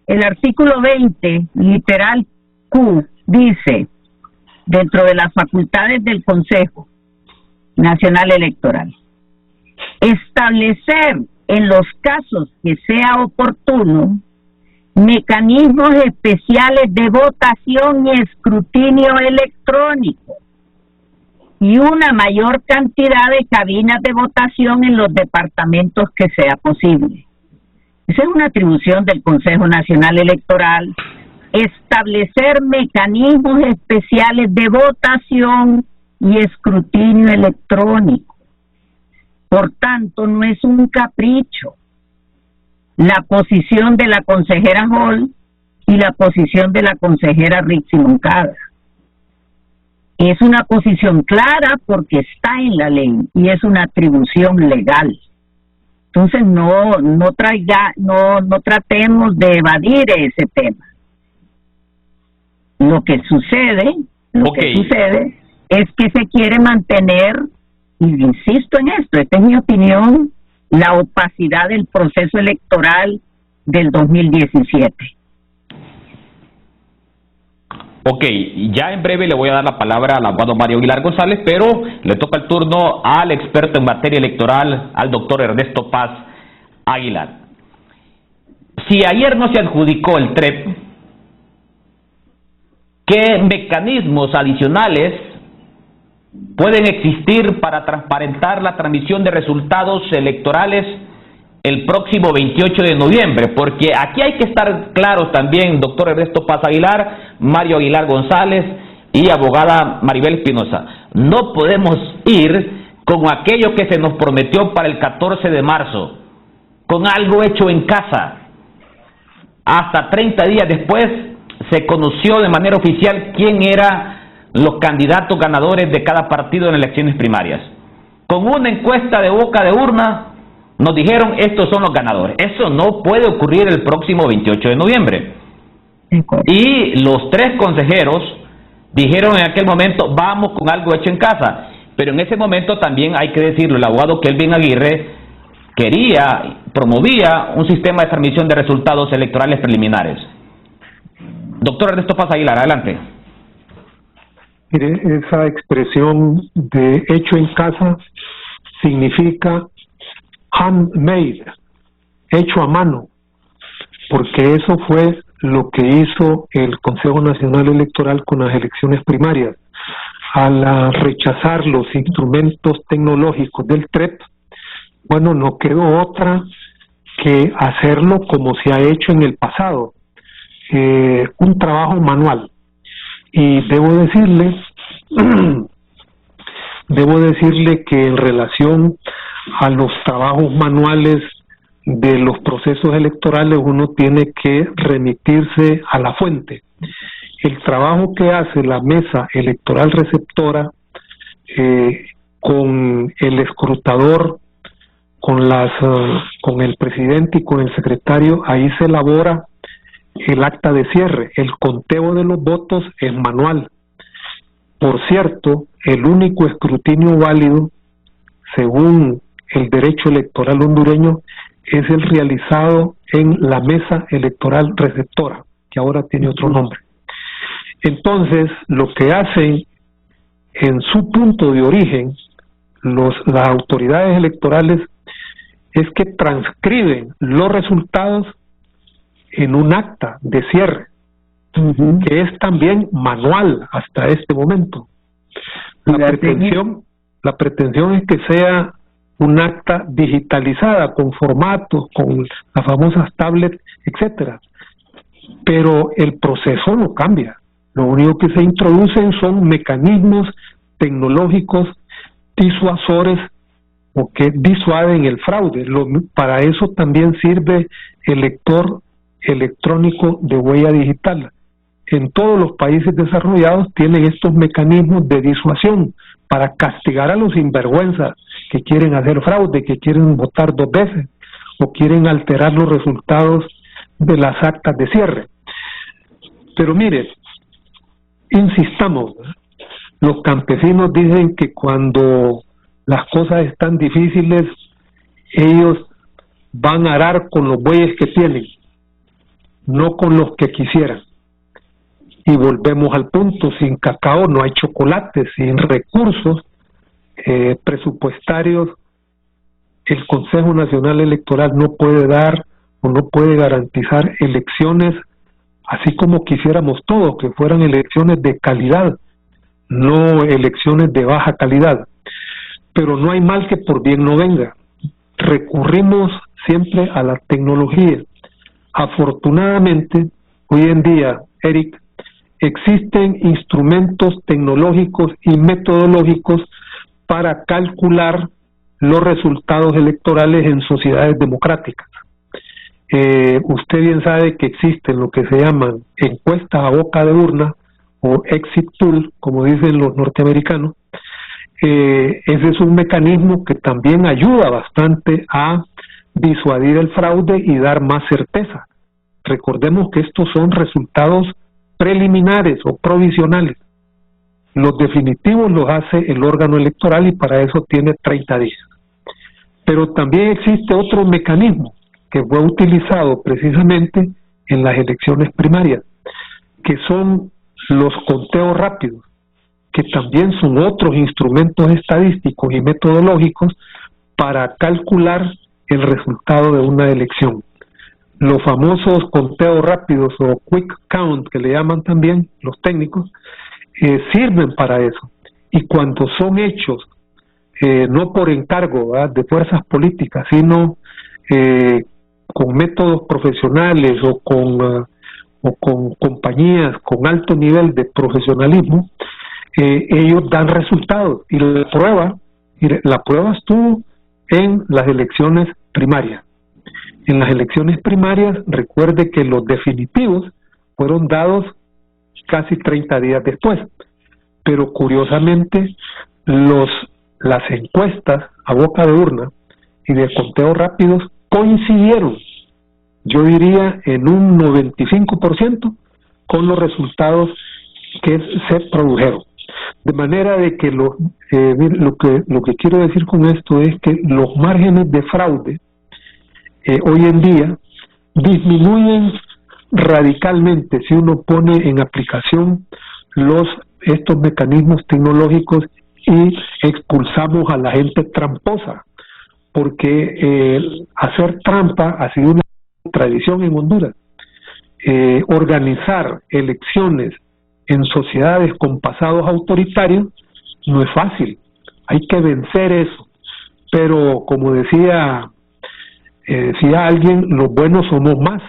El artículo 20, literal Q, dice, dentro de las facultades del Consejo Nacional Electoral, establecer en los casos que sea oportuno mecanismos especiales de votación y escrutinio electrónico y una mayor cantidad de cabinas de votación en los departamentos que sea posible. Esa es una atribución del Consejo Nacional Electoral, establecer mecanismos especiales de votación y escrutinio electrónico. Por tanto, no es un capricho la posición de la consejera Hall y la posición de la consejera Rixi Moncada. Es una posición clara porque está en la ley y es una atribución legal. Entonces no tratemos de evadir ese tema. Lo que sucede es que se quiere mantener, y insisto en esto, esta es mi opinión, la opacidad del proceso electoral del 2017. Ok, ya en breve le voy a dar la palabra al abogado Mario Aguilar González, pero le toca el turno al experto en materia electoral, al doctor Ernesto Paz Aguilar. Si ayer no se adjudicó el TREP, ¿qué mecanismos adicionales pueden existir para transparentar la transmisión de resultados electorales el próximo 28 de noviembre? Porque aquí hay que estar claros también, doctor Ernesto Paz Aguilar, Mario Aguilar González y abogada Maribel Espinosa. No podemos ir con aquello que se nos prometió para el 14 de marzo, con algo hecho en casa. Hasta 30 días después se conoció de manera oficial quién eran los candidatos ganadores de cada partido en elecciones primarias. Con una encuesta de boca de urna nos dijeron estos son los ganadores. Eso no puede ocurrir el próximo 28 de noviembre. Y los 3 consejeros dijeron en aquel momento, vamos con algo hecho en casa. Pero en ese momento también hay que decirlo, el abogado Kelvin Aguirre promovía un sistema de transmisión de resultados electorales preliminares. Doctor Ernesto Paz Aguilar, adelante. Mire, esa expresión de hecho en casa significa handmade, hecho a mano, porque eso fue lo que hizo el Consejo Nacional Electoral con las elecciones primarias. Al rechazar los instrumentos tecnológicos del TREP, bueno, no quedó otra que hacerlo como se ha hecho en el pasado, un trabajo manual. Y debo decirle que en relación a los trabajos manuales de los procesos electorales, uno tiene que remitirse a la fuente. El trabajo que hace la mesa electoral receptora con el escrutador, con el presidente y con el secretario, ahí se elabora el acta de cierre. El conteo de los votos es manual. Por cierto, el único escrutinio válido, según el derecho electoral hondureño, es el realizado en la mesa electoral receptora, que ahora tiene otro nombre. Entonces, lo que hacen en su punto de origen las autoridades electorales es que transcriben los resultados en un acta de cierre, que es también manual hasta este momento. La pretensión es que sea un acta digitalizada, con formatos, con las famosas tablets, etcétera. Pero el proceso no cambia. Lo único que se introducen son mecanismos tecnológicos disuasores o que disuaden el fraude. Para eso también sirve el lector electrónico de huella digital. En todos los países desarrollados tienen estos mecanismos de disuasión para castigar a los sinvergüenzas que quieren hacer fraude, que quieren votar 2 veces o quieren alterar los resultados de las actas de cierre. Pero mire, insistamos, los campesinos dicen que cuando las cosas están difíciles, ellos van a arar con los bueyes que tienen, no con los que quisieran. Y volvemos al punto, sin cacao no hay chocolate, sin recursos presupuestarios, el Consejo Nacional Electoral no puede dar o no puede garantizar elecciones así como quisiéramos todos, que fueran elecciones de calidad, no elecciones de baja calidad. Pero no hay mal que por bien no venga. Recurrimos siempre a la tecnología. Afortunadamente, hoy en día, Eric, existen instrumentos tecnológicos y metodológicos para calcular los resultados electorales en sociedades democráticas. Usted bien sabe que existen lo que se llaman encuestas a boca de urna o exit poll, como dicen los norteamericanos. Ese es un mecanismo que también ayuda bastante a disuadir el fraude y dar más certeza. Recordemos que estos son resultados preliminares o provisionales. Los definitivos los hace el órgano electoral y para eso tiene 30 días. Pero también existe otro mecanismo que fue utilizado precisamente en las elecciones primarias, que son los conteos rápidos, que también son otros instrumentos estadísticos y metodológicos para calcular el resultado de una elección. Los famosos conteos rápidos o quick count, que le llaman también los técnicos, sirven para eso. Y cuando son hechos no por encargo de fuerzas políticas, sino con métodos profesionales o con compañías con alto nivel de profesionalismo, ellos dan resultados. Y la prueba estuvo en las elecciones primarias. En las elecciones primarias, recuerde que los definitivos fueron dados casi 30 días después, pero curiosamente las encuestas a boca de urna y de conteos rápidos coincidieron, yo diría en un 95%, con los resultados que se produjeron. De manera de que lo que quiero decir con esto es que los márgenes de fraude hoy en día disminuyen radicalmente si uno pone en aplicación estos mecanismos tecnológicos y expulsamos a la gente tramposa, porque hacer trampa ha sido una tradición en Honduras. Organizar elecciones en sociedades con pasados autoritarios no es fácil, hay que vencer eso, pero como decía alguien, los buenos somos más.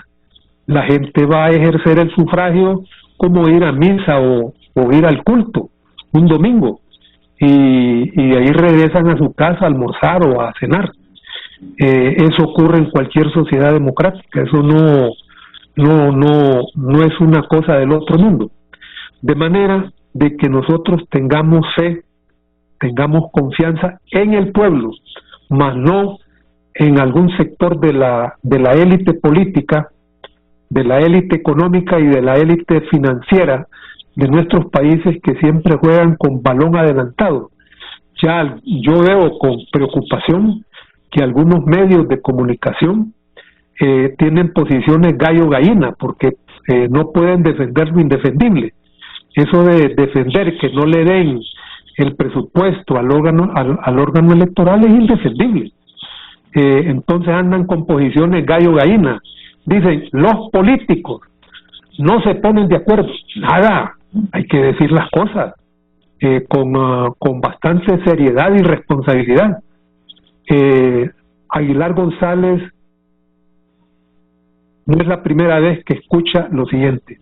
La gente va a ejercer el sufragio como ir a misa o ir al culto un domingo, y de ahí regresan a su casa a almorzar o a cenar. Eso ocurre en cualquier sociedad democrática, eso no es una cosa del otro mundo. De manera de que nosotros tengamos fe, tengamos confianza en el pueblo, mas no en algún sector de la élite política, de la élite económica y de la élite financiera de nuestros países, que siempre juegan con balón adelantado. Ya yo veo con preocupación que algunos medios de comunicación tienen posiciones gallo-gallina, porque no pueden defender lo indefendible. Eso de defender que no le den el presupuesto al órgano electoral es indefendible. Entonces andan con posiciones gallo-gallina. Dicen, los políticos no se ponen de acuerdo. Nada, hay que decir las cosas con bastante seriedad y responsabilidad. Aguilar González no es la primera vez que escucha lo siguiente.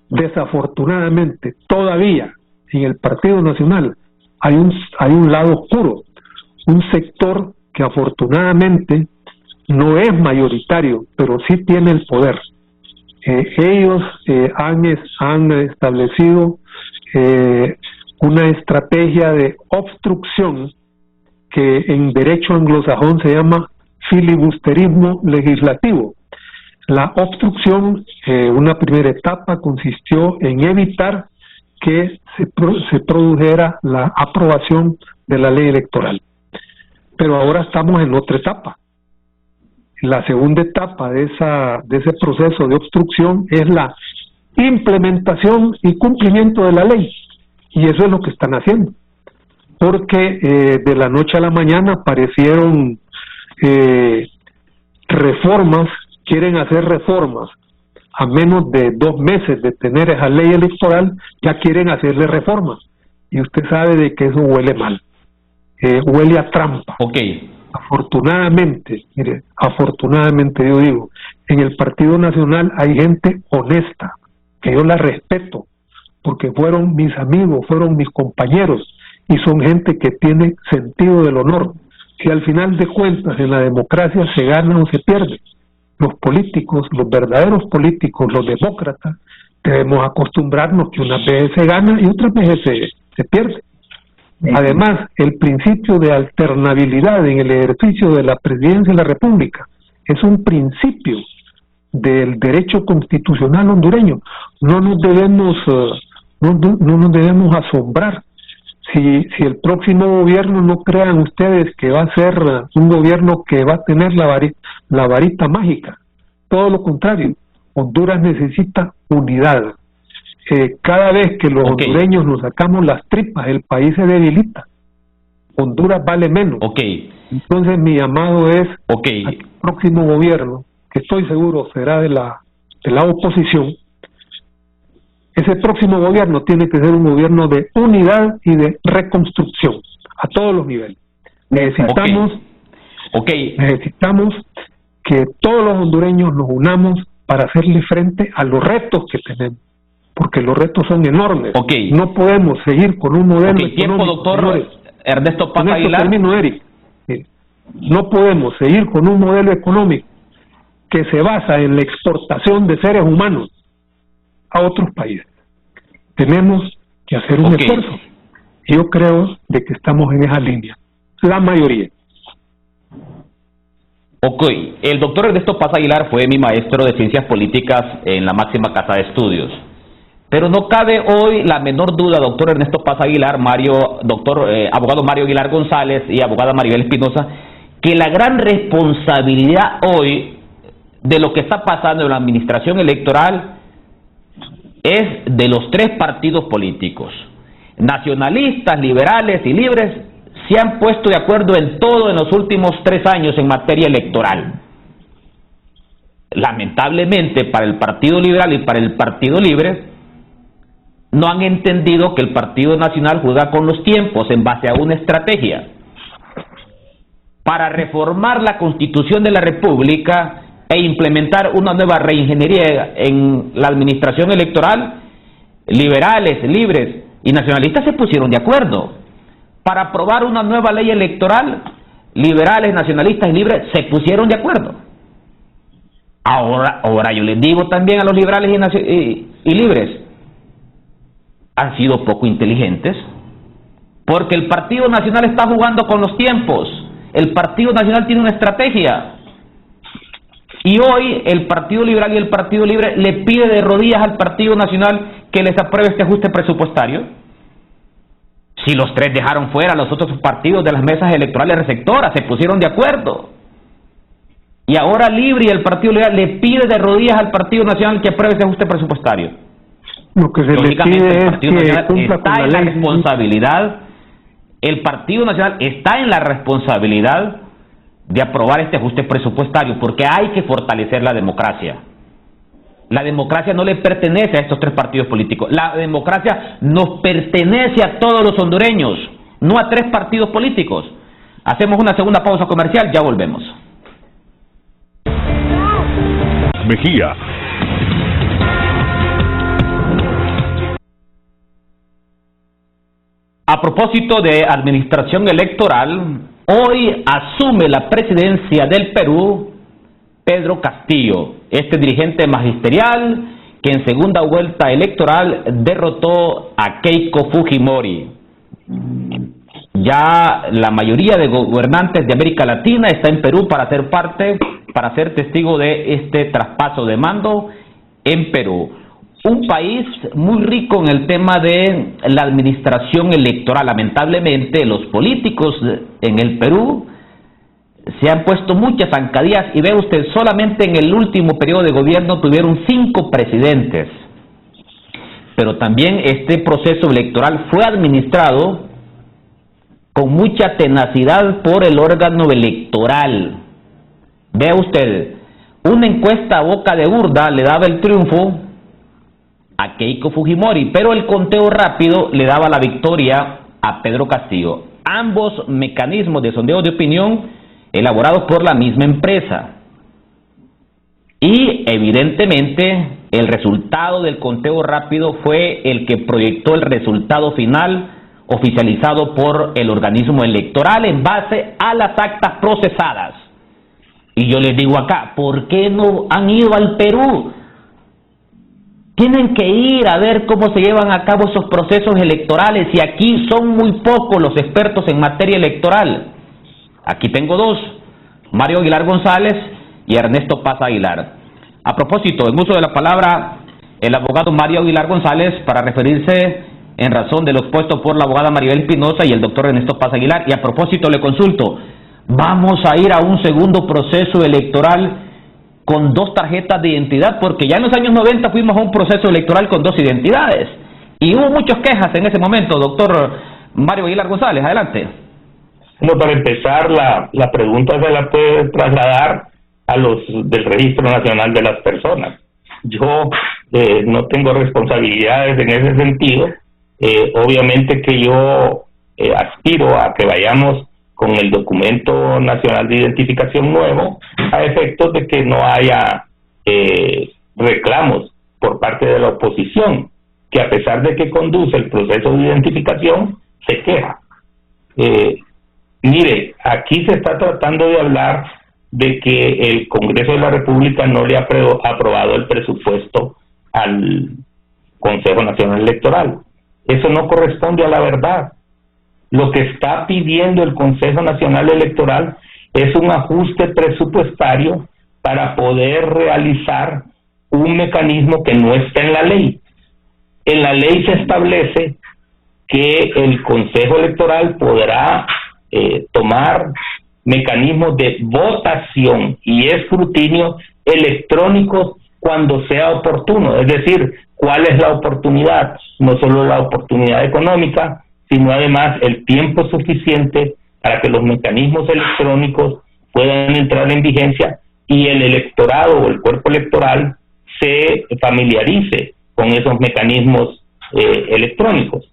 Desafortunadamente, todavía en el Partido Nacional hay un lado oscuro, un sector que afortunadamente no es mayoritario, pero sí tiene el poder. Ellos han establecido una estrategia de obstrucción que en derecho anglosajón se llama filibusterismo legislativo. La obstrucción, una primera etapa, consistió en evitar que se produjera la aprobación de la ley electoral. Pero ahora estamos en otra etapa. La segunda etapa de ese proceso de obstrucción es la implementación y cumplimiento de la ley. Y eso es lo que están haciendo. Porque de la noche a la mañana aparecieron reformas, quieren hacer reformas. A menos de 2 meses de tener esa ley electoral, ya quieren hacerle reformas. Y usted sabe de que eso huele mal. Huele a trampa. Okay. Afortunadamente yo digo, en el Partido Nacional hay gente honesta, que yo la respeto, porque fueron mis amigos, fueron mis compañeros, y son gente que tiene sentido del honor. Si al final de cuentas en la democracia se gana o se pierde, los políticos, los verdaderos políticos, los demócratas, debemos acostumbrarnos que unas veces se gana y otras veces se pierde. Además, el principio de alternabilidad en el ejercicio de la presidencia de la República es un principio del derecho constitucional hondureño. No nos debemos asombrar si el próximo gobierno, no crean ustedes que va a ser un gobierno que va a tener la varita mágica. Todo lo contrario, Honduras necesita unidad. Cada vez que los hondureños nos sacamos las tripas, el país se debilita. Honduras vale menos. Entonces mi llamado es al próximo gobierno, que estoy seguro será de la oposición. Ese próximo gobierno tiene que ser un gobierno de unidad y de reconstrucción a todos los niveles. Necesitamos que todos los hondureños nos unamos para hacerle frente a los retos que tenemos, porque los retos son enormes. No podemos seguir con un modelo económico. Tiempo, doctor Ernesto Paz Aguilar. Termino, Eric. No podemos seguir con un modelo económico que se basa en la exportación de seres humanos a otros países. Tenemos que hacer un esfuerzo. Yo creo de que estamos en esa línea, la mayoría. El doctor Ernesto Paz Aguilar fue mi maestro de Ciencias Políticas en la máxima casa de estudios. Pero no cabe hoy la menor duda, doctor Ernesto Paz Aguilar, abogado Mario Aguilar González y abogada Maribel Espinosa, que la gran responsabilidad hoy de lo que está pasando en la administración electoral es de los tres partidos políticos. Nacionalistas, liberales y libres se han puesto de acuerdo en todo en los últimos 3 años en materia electoral. Lamentablemente para el Partido Liberal y para el Partido Libre no han entendido que el Partido Nacional juega con los tiempos en base a una estrategia. Para reformar la Constitución de la República e implementar una nueva reingeniería en la administración electoral, liberales, libres y nacionalistas se pusieron de acuerdo. Para aprobar una nueva ley electoral, liberales, nacionalistas y libres se pusieron de acuerdo. Ahora yo les digo también a los liberales y libres, han sido poco inteligentes, porque el Partido Nacional está jugando con los tiempos. El Partido Nacional tiene una estrategia, y hoy el Partido Liberal y el Partido Libre le pide de rodillas al Partido Nacional que les apruebe este ajuste presupuestario. Si los tres dejaron fuera a los otros partidos de las mesas electorales receptoras, se pusieron de acuerdo. Y ahora Libre y el Partido Liberal le pide de rodillas al Partido Nacional que apruebe ese ajuste presupuestario. Lo que se le pide es que cumpla con la ley. El Partido Nacional está en la responsabilidad de aprobar este ajuste presupuestario, porque hay que fortalecer la democracia. La democracia no le pertenece a estos tres partidos políticos. La democracia nos pertenece a todos los hondureños, no a 3 partidos políticos. Hacemos una segunda pausa comercial, ya volvemos. Mejía. A propósito de administración electoral, hoy asume la presidencia del Perú Pedro Castillo, este dirigente magisterial que en segunda vuelta electoral derrotó a Keiko Fujimori. Ya la mayoría de gobernantes de América Latina está en Perú para ser testigo de este traspaso de mando en Perú. Un país muy rico en el tema de la administración electoral. Lamentablemente, los políticos en el Perú se han puesto muchas zancadillas, y ve usted, solamente en el último periodo de gobierno tuvieron 5 presidentes. Pero también este proceso electoral fue administrado con mucha tenacidad por el órgano electoral. Vea usted, una encuesta a boca de urna le daba el triunfo a Keiko Fujimori, pero el conteo rápido le daba la victoria a Pedro Castillo. Ambos mecanismos de sondeo de opinión elaborados por la misma empresa. Y evidentemente el resultado del conteo rápido fue el que proyectó el resultado final oficializado por el organismo electoral en base a las actas procesadas. Y yo les digo acá, ¿por qué no han ido al Perú? Tienen que ir a ver cómo se llevan a cabo esos procesos electorales, y aquí son muy pocos los expertos en materia electoral. Aquí tengo 2, Mario Aguilar González y Ernesto Paz Aguilar. A propósito, en uso de la palabra, el abogado Mario Aguilar González para referirse en razón de lo expuesto por la abogada Maribel Espinosa y el doctor Ernesto Paz Aguilar. Y a propósito le consulto, ¿vamos a ir a un segundo proceso electoral con 2 tarjetas de identidad? Porque ya en los años 90 fuimos a un proceso electoral con 2 identidades. Y hubo muchas quejas en ese momento, doctor Mario Aguilar González. Adelante. Bueno, para empezar, la pregunta se la puede trasladar a los del Registro Nacional de las Personas. Yo no tengo responsabilidades en ese sentido. Obviamente que yo aspiro a que vayamos con el documento nacional de identificación nuevo, a efectos de que no haya reclamos por parte de la oposición, que a pesar de que conduce el proceso de identificación, se queja. Mire, aquí se está tratando de hablar de que el Congreso de la República no le ha aprobado el presupuesto al Consejo Nacional Electoral. Eso no corresponde a la verdad. Lo que está pidiendo el Consejo Nacional Electoral es un ajuste presupuestario para poder realizar un mecanismo que no está en la ley. En la ley se establece que el Consejo Electoral podrá tomar mecanismos de votación y escrutinio electrónicos cuando sea oportuno. Es decir, ¿cuál es la oportunidad? No solo la oportunidad económica, sino además el tiempo suficiente para que los mecanismos electrónicos puedan entrar en vigencia y el electorado o el cuerpo electoral se familiarice con esos mecanismos electrónicos.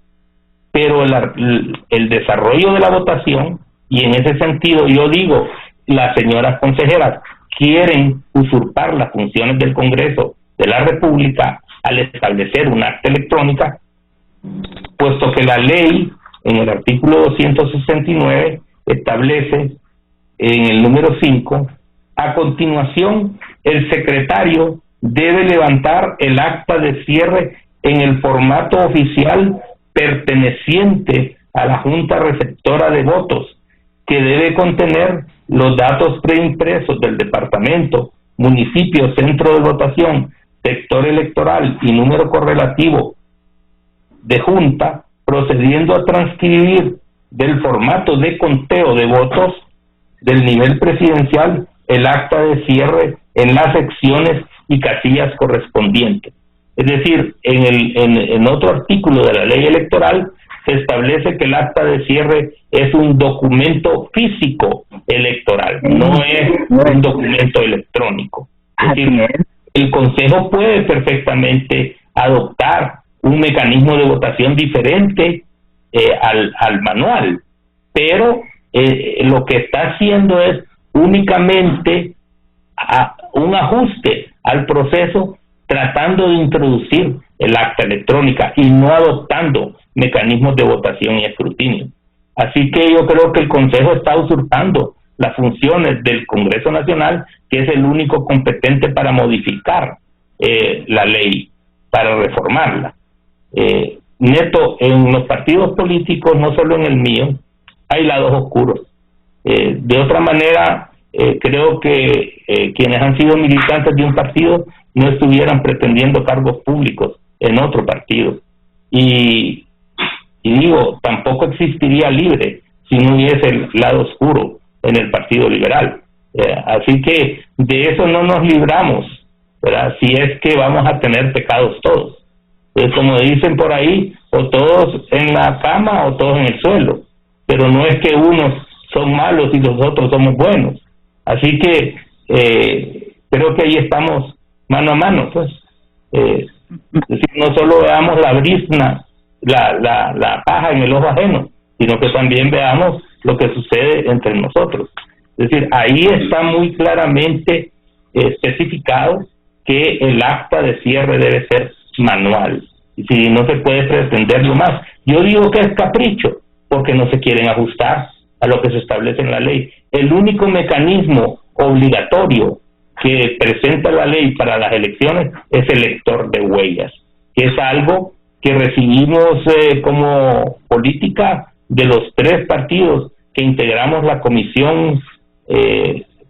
Pero el desarrollo de la votación, y en ese sentido yo digo, las señoras consejeras quieren usurpar las funciones del Congreso de la República al establecer una acta electrónica, puesto que la ley en el artículo 269 establece en el número 5, a continuación el secretario debe levantar el acta de cierre en el formato oficial perteneciente a la Junta Receptora de Votos, que debe contener los datos preimpresos del departamento, municipio, centro de votación, sector electoral y número correlativo de junta, procediendo a transcribir del formato de conteo de votos del nivel presidencial el acta de cierre en las secciones y casillas correspondientes. Es decir, en otro artículo de la ley electoral se establece que el acta de cierre es un documento físico electoral, no es un documento electrónico. Es decir, el Consejo puede perfectamente adoptar un mecanismo de votación diferente al manual, pero lo que está haciendo es únicamente un ajuste al proceso, tratando de introducir el acta electrónica y no adoptando mecanismos de votación y escrutinio. Así que yo creo que el Consejo está usurpando las funciones del Congreso Nacional, que es el único competente para modificar la ley, para reformarla. Neto, en los partidos políticos, no solo en el mío, hay lados oscuros. De otra manera, creo que quienes han sido militantes de un partido no estuvieran pretendiendo cargos públicos en otro partido. Y digo, tampoco existiría Libre si no hubiese el lado oscuro en el Partido Liberal. Así que de eso no nos libramos, ¿verdad? Si es que vamos a tener pecados todos. Pues como dicen por ahí, o todos en la cama o todos en el suelo. Pero no es que unos son malos y los otros somos buenos. Así que creo que ahí estamos mano a mano, pues. Es decir, no solo veamos la brizna, la paja en el ojo ajeno, sino que también veamos lo que sucede entre nosotros. Es decir, ahí está muy claramente especificado que el acta de cierre debe ser manual, y si no se puede pretenderlo más. Yo digo que es capricho, porque no se quieren ajustar a lo que se establece en la ley. El único mecanismo obligatorio que presenta la ley para las elecciones es el lector de huellas, que es algo que recibimos como política de los 3 partidos que integramos la comisión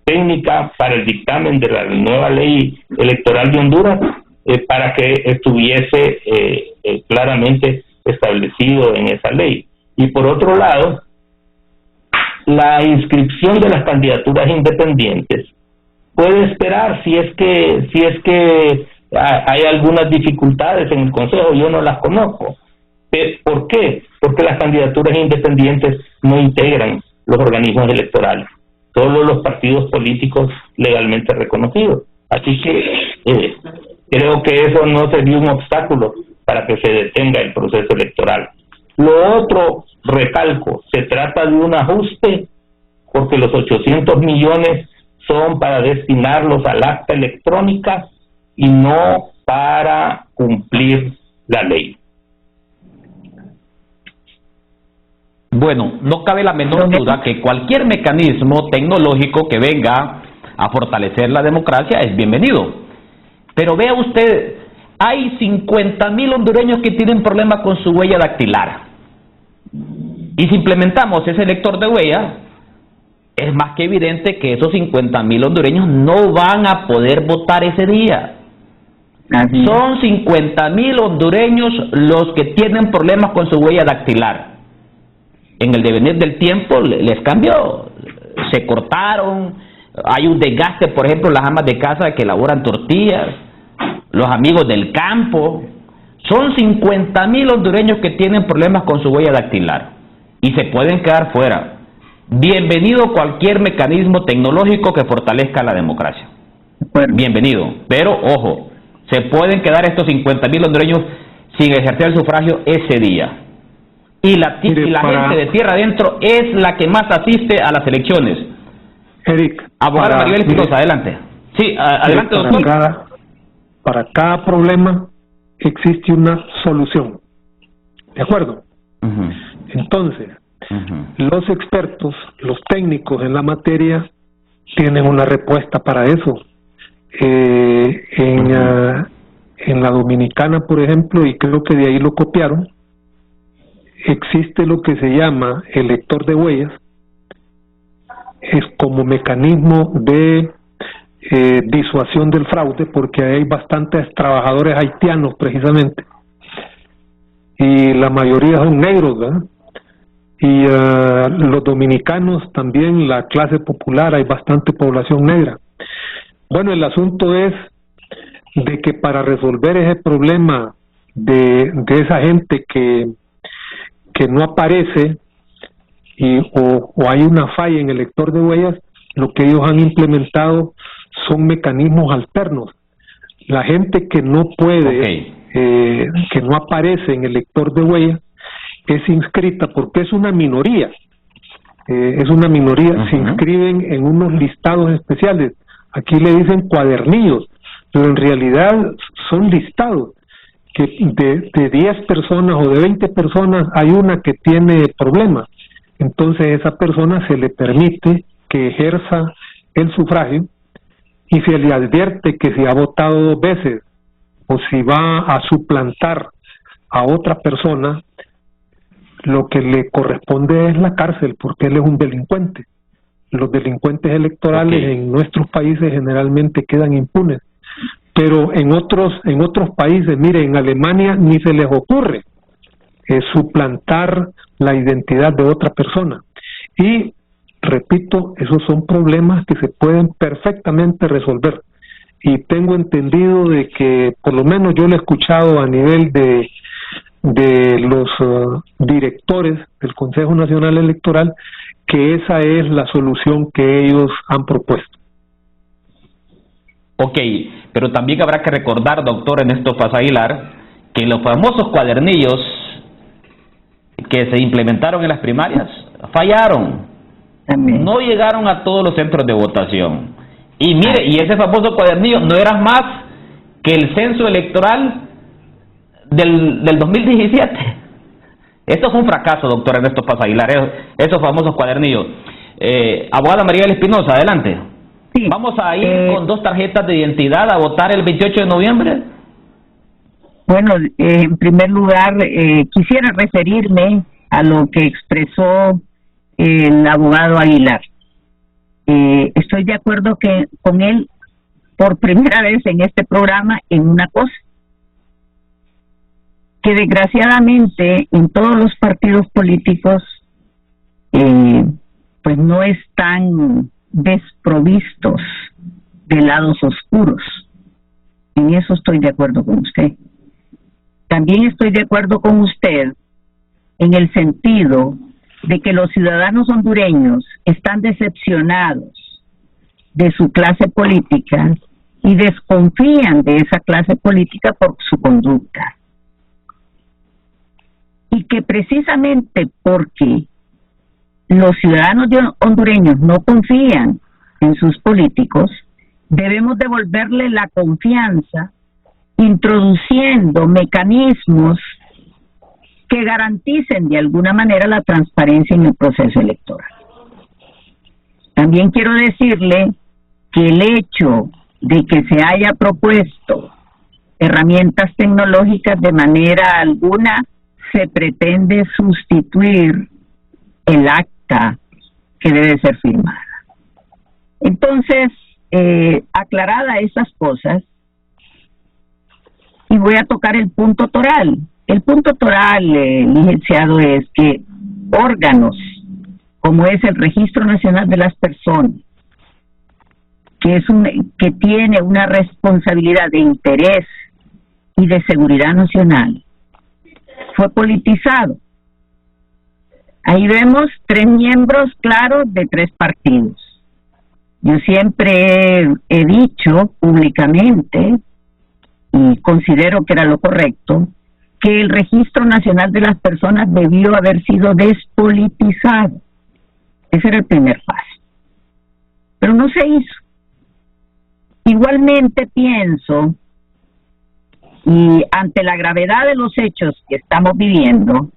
técnica para el dictamen de la nueva ley electoral de Honduras, para que estuviese claramente establecido en esa ley. Y por otro lado, la inscripción de las candidaturas independientes puede esperar si es que hay algunas dificultades en el Consejo. Yo no las conozco. ¿Por qué? Porque las candidaturas independientes no integran los organismos electorales, solo los partidos políticos legalmente reconocidos. Así que creo que eso no sería un obstáculo para que se detenga el proceso electoral. Lo otro, recalco, se trata de un ajuste, porque los 800 millones son para destinarlos al acta electrónica y no para cumplir la ley. Bueno, no cabe la menor duda que cualquier mecanismo tecnológico que venga a fortalecer la democracia es bienvenido. Pero vea usted, hay 50,000 hondureños que tienen problemas con su huella dactilar. Y si implementamos ese lector de huella, es más que evidente que esos 50,000 hondureños no van a poder votar ese día. Así. Son 50,000 hondureños los que tienen problemas con su huella dactilar. En el devenir del tiempo les cambió, se cortaron, hay un desgaste, por ejemplo, las amas de casa que elaboran tortillas, los amigos del campo. Son 50,000 hondureños que tienen problemas con su huella dactilar y se pueden quedar fuera. Bienvenido cualquier mecanismo tecnológico que fortalezca la democracia. Bienvenido, pero ojo, se pueden quedar estos 50,000 hondureños sin ejercer el sufragio ese día. Y la gente de tierra adentro es la que más asiste a las elecciones. Eric, abogada Maribel Espinosa, adelante. Sí, adelante, doctor. Para cada problema existe una solución. ¿De acuerdo? Entonces, los expertos, los técnicos en la materia, tienen una respuesta para eso. En la Dominicana, por ejemplo, y creo que de ahí lo copiaron, existe lo que se llama el lector de huellas. Es como mecanismo de disuasión del fraude, porque hay bastantes trabajadores haitianos precisamente, y la mayoría son negros, ¿verdad? Y los dominicanos también, la clase popular, hay bastante población negra. Bueno, el asunto es de que para resolver ese problema de esa gente que no aparece o hay una falla en el lector de huellas, lo que ellos han implementado son mecanismos alternos. La gente que no puede, que no aparece en el lector de huellas, es inscrita porque es una minoría. Se inscriben en unos listados especiales. Aquí le dicen cuadernillos, pero en realidad son listados que de 10 personas o de 20 personas hay una que tiene problemas. Entonces a esa persona se le permite que ejerza el sufragio y se le advierte que si ha votado 2 veces o si va a suplantar a otra persona, lo que le corresponde es la cárcel, porque él es un delincuente. Los delincuentes electorales en nuestros países generalmente quedan impunes, pero en otros países, mire, en Alemania ni se les ocurre suplantar la identidad de otra persona. Y repito, esos son problemas que se pueden perfectamente resolver, y tengo entendido de que, por lo menos yo lo he escuchado a nivel de los directores del Consejo Nacional Electoral, que esa es la solución que ellos han propuesto. Ok, pero también habrá que recordar, doctor Ernesto Paz Aguilar, que los famosos cuadernillos que se implementaron en las primarias fallaron. No llegaron a todos los centros de votación. Y mire, y ese famoso cuadernillo no era más que el censo electoral del 2017. Esto fue un fracaso, doctor Ernesto Paz Aguilar, esos famosos cuadernillos. Abogada Maribel Espinosa, adelante. Sí. ¿Vamos a ir con 2 tarjetas de identidad a votar el 28 de noviembre? Bueno, en primer lugar, quisiera referirme a lo que expresó el abogado Aguilar. Estoy de acuerdo con él por primera vez en este programa en una cosa, que desgraciadamente en todos los partidos políticos pues no están desprovistos de lados oscuros. En eso estoy de acuerdo con usted. También estoy de acuerdo con usted en el sentido de que los ciudadanos hondureños están decepcionados de su clase política y desconfían de esa clase política por su conducta. Y que precisamente porque los ciudadanos hondureños no confían en sus políticos, debemos devolverle la confianza introduciendo mecanismos que garanticen de alguna manera la transparencia en el proceso electoral. También quiero decirle que el hecho de que se haya propuesto herramientas tecnológicas de manera alguna se pretende sustituir el acta que debe ser firmada. Entonces, aclarada esas cosas, y voy a tocar el punto toral. El punto toral, licenciado, es que órganos como es el Registro Nacional de las Personas, que tiene una responsabilidad de interés y de seguridad nacional, fue politizado. Ahí vemos 3 miembros claros de 3 partidos. Yo siempre he dicho públicamente, y considero que era lo correcto, que el Registro Nacional de las Personas debió haber sido despolitizado. Ese era el primer paso. Pero no se hizo. Igualmente pienso, y ante la gravedad de los hechos que estamos viviendo,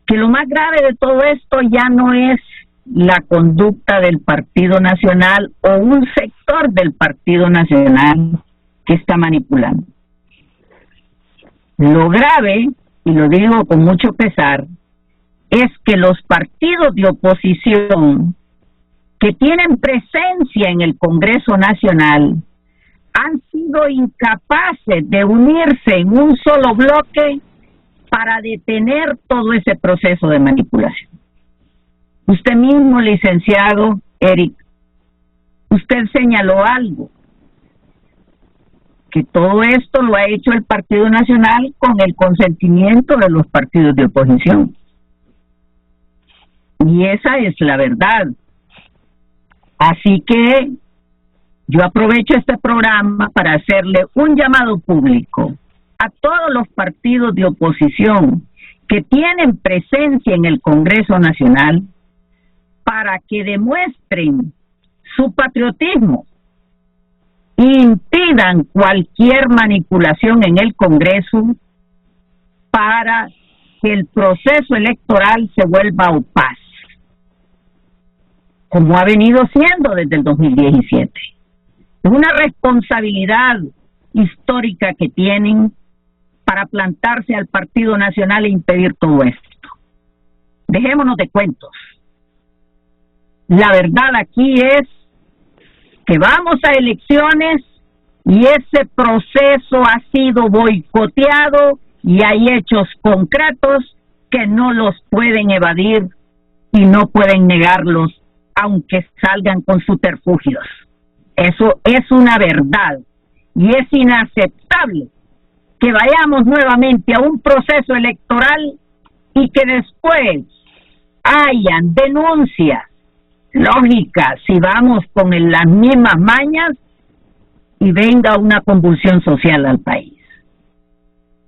que lo más grave de todo esto ya no es la conducta del Partido Nacional o un sector del Partido Nacional que está manipulando. Lo grave, y lo digo con mucho pesar, es que los partidos de oposición que tienen presencia en el Congreso Nacional han sido incapaces de unirse en un solo bloque para detener todo ese proceso de manipulación. Usted mismo, licenciado Eric, usted señaló algo, que todo esto lo ha hecho el Partido Nacional con el consentimiento de los partidos de oposición. Y esa es la verdad. Así que yo aprovecho este programa para hacerle un llamado público a todos los partidos de oposición que tienen presencia en el Congreso Nacional para que demuestren su patriotismo e impidan cualquier manipulación en el Congreso para que el proceso electoral se vuelva opaz, como ha venido siendo desde el 2017. Es una responsabilidad histórica que tienen para plantarse al Partido Nacional e impedir todo esto. Dejémonos de cuentos. La verdad aquí es que vamos a elecciones y ese proceso ha sido boicoteado y hay hechos concretos que no los pueden evadir y no pueden negarlos aunque salgan con subterfugios. Eso es una verdad y es inaceptable que vayamos nuevamente a un proceso electoral y que después hayan denuncias lógicas si vamos con las mismas mañas y venga una convulsión social al país.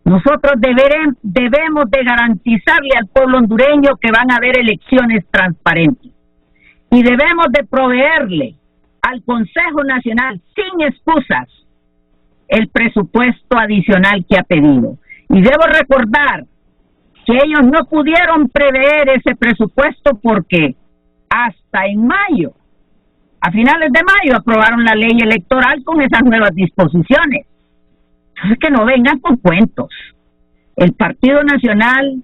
Nosotros debemos de garantizarle al pueblo hondureño que van a haber elecciones transparentes y debemos de proveerle al Consejo Nacional sin excusas el presupuesto adicional que ha pedido. Y debo recordar que ellos no pudieron prever ese presupuesto porque hasta en mayo, a finales de mayo, aprobaron la ley electoral con esas nuevas disposiciones. Entonces que no vengan con cuentos. El Partido Nacional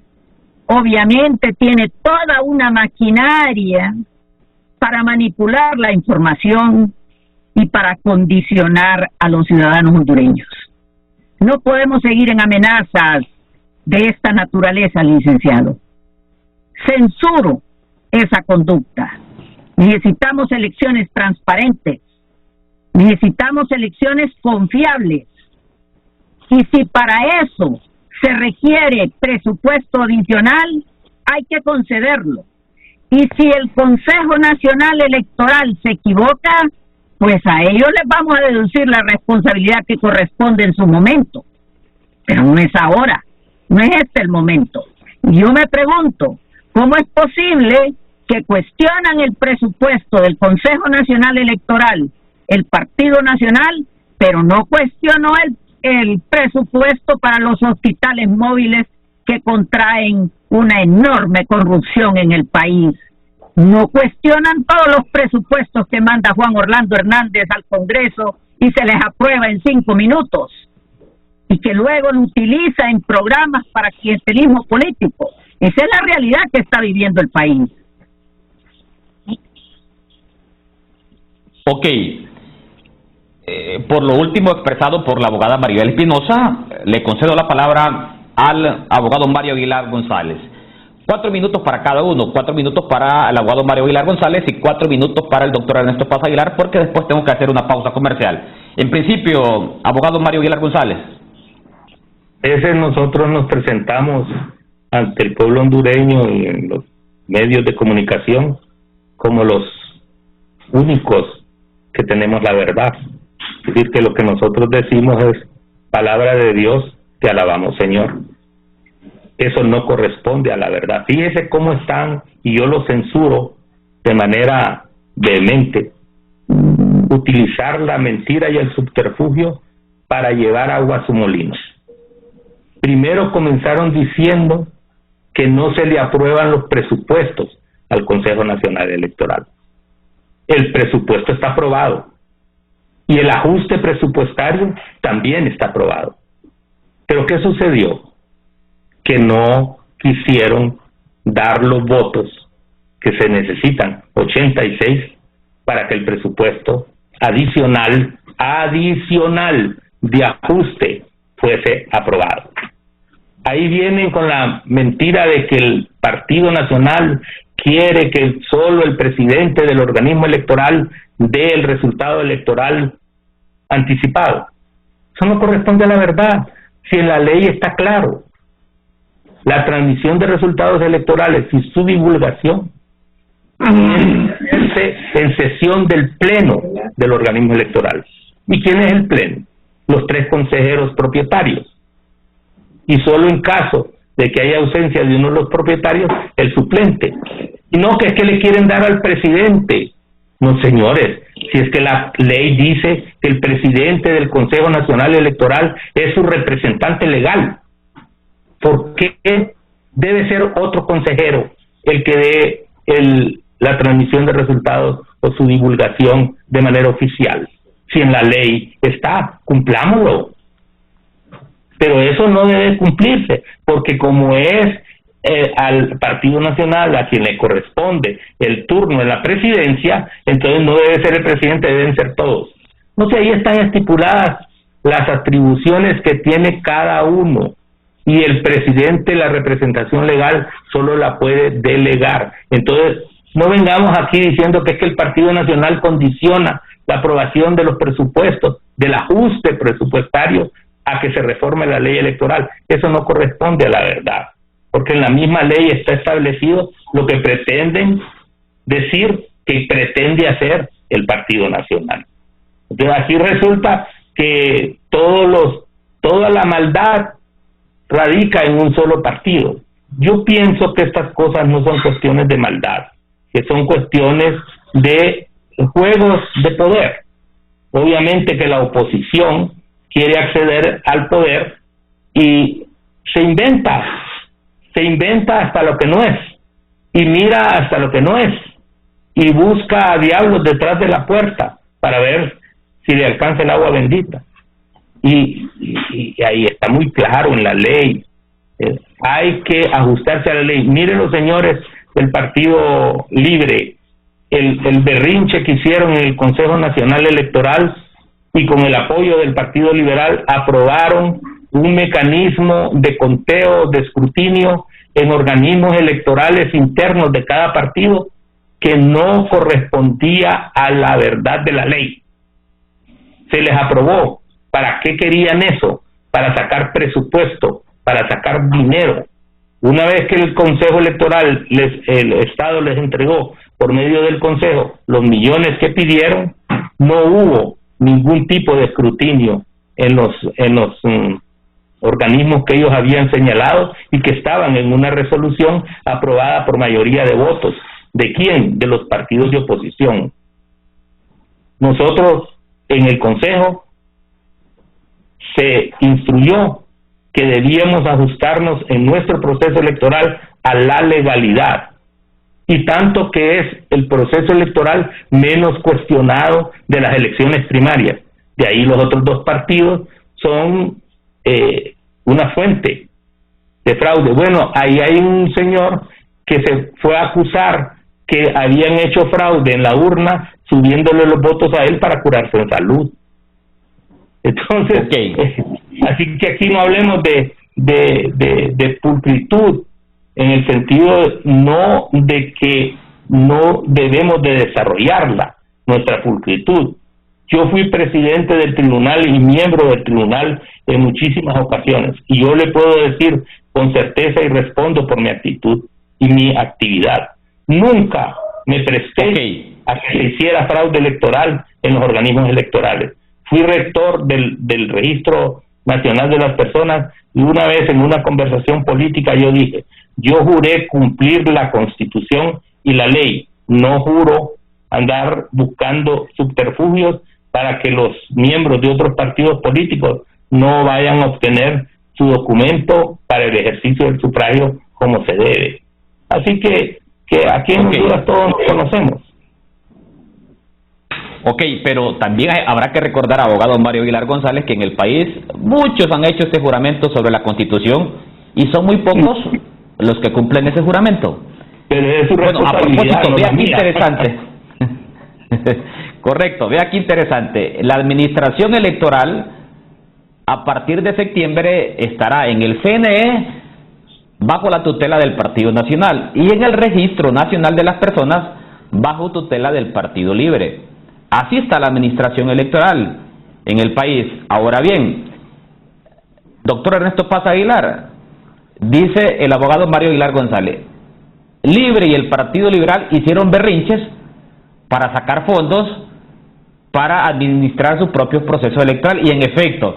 obviamente tiene toda una maquinaria para manipular la información y para condicionar a los ciudadanos hondureños. No podemos seguir en amenazas de esta naturaleza, licenciado. Censuro esa conducta. Necesitamos elecciones transparentes. Necesitamos elecciones confiables. Y si para eso se requiere presupuesto adicional, hay que concederlo. Y si el Consejo Nacional Electoral se equivoca, pues a ellos les vamos a deducir la responsabilidad que corresponde en su momento. Pero no es ahora, no es este el momento. Y yo me pregunto, ¿cómo es posible que cuestionan el presupuesto del Consejo Nacional Electoral, el Partido Nacional, pero no cuestionó el presupuesto para los hospitales móviles que contraen una enorme corrupción en el país? No cuestionan todos los presupuestos que manda Juan Orlando Hernández al Congreso y se les aprueba en 5 minutos y que luego lo utiliza en programas para clientelismo político. Esa es la realidad que está viviendo el país. Ok. por lo último expresado por la abogada Maribel Espinosa, le concedo la palabra al abogado Mario Aguilar González. 4 minutos para cada uno, 4 minutos para el abogado Mario Aguilar González y 4 minutos para el doctor Ernesto Paz Aguilar, porque después tengo que hacer una pausa comercial. En principio, abogado Mario Aguilar González. Nosotros nos presentamos ante el pueblo hondureño y en los medios de comunicación como los únicos que tenemos la verdad. Es decir, que lo que nosotros decimos es palabra de Dios, te alabamos, Señor. Eso no corresponde a la verdad. Fíjese cómo están, y yo lo censuro de manera vehemente, utilizar la mentira y el subterfugio para llevar agua a su molino. Primero comenzaron diciendo que no se le aprueban los presupuestos al Consejo Nacional Electoral. El presupuesto está aprobado y el ajuste presupuestario también está aprobado. ¿Pero qué sucedió? Que no quisieron dar los votos que se necesitan, 86, para que el presupuesto adicional de ajuste fuese aprobado. Ahí vienen con la mentira de que el Partido Nacional quiere que solo el presidente del organismo electoral dé el resultado electoral anticipado. Eso no corresponde a la verdad. Si en la ley está claro, la transmisión de resultados electorales y su divulgación en sesión del pleno del organismo electoral. ¿Y quién es el pleno? Los 3 consejeros propietarios. Y solo en caso de que haya ausencia de uno de los propietarios, el suplente. Y no que es que le quieren dar al presidente. No, señores, si es que la ley dice que el presidente del Consejo Nacional Electoral es su representante legal. ¿Por qué debe ser otro consejero el que dé la transmisión de resultados o su divulgación de manera oficial? Si en la ley está, cumplámoslo. Pero eso no debe cumplirse, porque como es al Partido Nacional a quien le corresponde el turno en la presidencia, entonces no debe ser el presidente, deben ser todos. No sé, ahí están estipuladas las atribuciones que tiene cada uno, y el presidente, la representación legal, solo la puede delegar. Entonces, no vengamos aquí diciendo que es que el Partido Nacional condiciona la aprobación de los presupuestos, del ajuste presupuestario, a que se reforme la ley electoral. Eso no corresponde a la verdad, porque en la misma ley está establecido lo que pretenden decir que pretende hacer el Partido Nacional. Entonces aquí resulta que toda la maldad radica en un solo partido. Yo pienso que estas cosas no son cuestiones de maldad, que son cuestiones de juegos de poder. Obviamente que la oposición quiere acceder al poder y se inventa hasta lo que no es, y mira hasta lo que no es, y busca a diablos detrás de la puerta para ver si le alcanza el agua bendita. Y ahí está muy claro en la ley. Hay que ajustarse a la ley. Miren los señores del Partido Libre, el berrinche que hicieron en el Consejo Nacional Electoral, y con el apoyo del Partido Liberal aprobaron un mecanismo de conteo, de escrutinio en organismos electorales internos de cada partido que no correspondía a la verdad de la ley. Se les aprobó. ¿Para qué querían eso? Para sacar presupuesto, para sacar dinero. Una vez que el Consejo Electoral, el Estado les entregó por medio del Consejo los millones que pidieron, no hubo ningún tipo de escrutinio en los organismos que ellos habían señalado y que estaban en una resolución aprobada por mayoría de votos. ¿De quién? De los partidos de oposición. Nosotros en el Consejo se instruyó que debíamos ajustarnos en nuestro proceso electoral a la legalidad, y tanto que es el proceso electoral menos cuestionado de las elecciones primarias. De ahí los otros 2 partidos son una fuente de fraude. Bueno, ahí hay un señor que se fue a acusar que habían hecho fraude en la urna, subiéndole los votos a él para curarse en salud. Entonces, Okay. Así que aquí no hablemos de pulcritud, en el sentido no de que no debemos de desarrollarla, nuestra pulcritud. Yo fui presidente del tribunal y miembro del tribunal en muchísimas ocasiones, y yo le puedo decir con certeza y respondo por mi actitud y mi actividad. Nunca me presté a que se hiciera fraude electoral en los organismos electorales. Fui rector del Registro Nacional de las Personas, y una vez en una conversación política yo dije, yo juré cumplir la Constitución y la ley, no juro andar buscando subterfugios para que los miembros de otros partidos políticos no vayan a obtener su documento para el ejercicio del sufragio como se debe. Así que aquí en Honduras todos nos conocemos. Ok, pero también habrá que recordar, abogado Mario Aguilar González, que en el país muchos han hecho este juramento sobre la Constitución y son muy pocos los que cumplen ese juramento. Pero es su responsabilidad. Bueno, a propósito, vea qué interesante. Correcto, vea qué interesante. La administración electoral a partir de septiembre estará en el CNE bajo la tutela del Partido Nacional y en el Registro Nacional de las Personas bajo tutela del Partido Libre. Así está la administración electoral en el país. Ahora bien, doctor Ernesto Paz Aguilar, dice el abogado Mario Aguilar González, Libre y el Partido Liberal hicieron berrinches para sacar fondos para administrar su propio proceso electoral, y en efecto,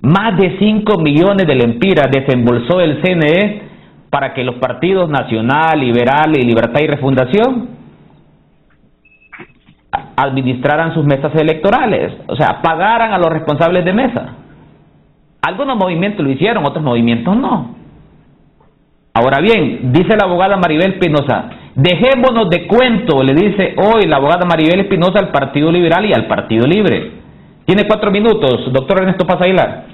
más de 5 millones de lempiras desembolsó el CNE para que los partidos Nacional, Liberal y Libertad y Refundación administraran sus mesas electorales, o sea, pagaran a los responsables de mesa. Algunos movimientos lo hicieron, otros movimientos no. Ahora bien, dice la abogada Maribel Espinosa, dejémonos de cuento, le dice hoy la abogada Maribel Espinosa al Partido Liberal y al Partido Libre. Tiene 4 minutos, doctor Ernesto Paz Aguilar.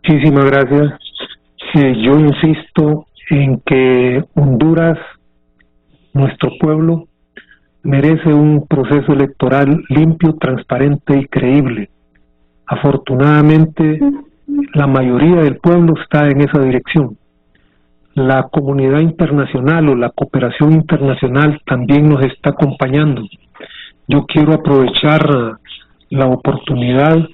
Muchísimas gracias. Yo insisto en que Honduras, nuestro pueblo, merece un proceso electoral limpio, transparente y creíble. Afortunadamente, la mayoría del pueblo está en esa dirección. La comunidad internacional o la cooperación internacional también nos está acompañando. Yo quiero aprovechar la oportunidad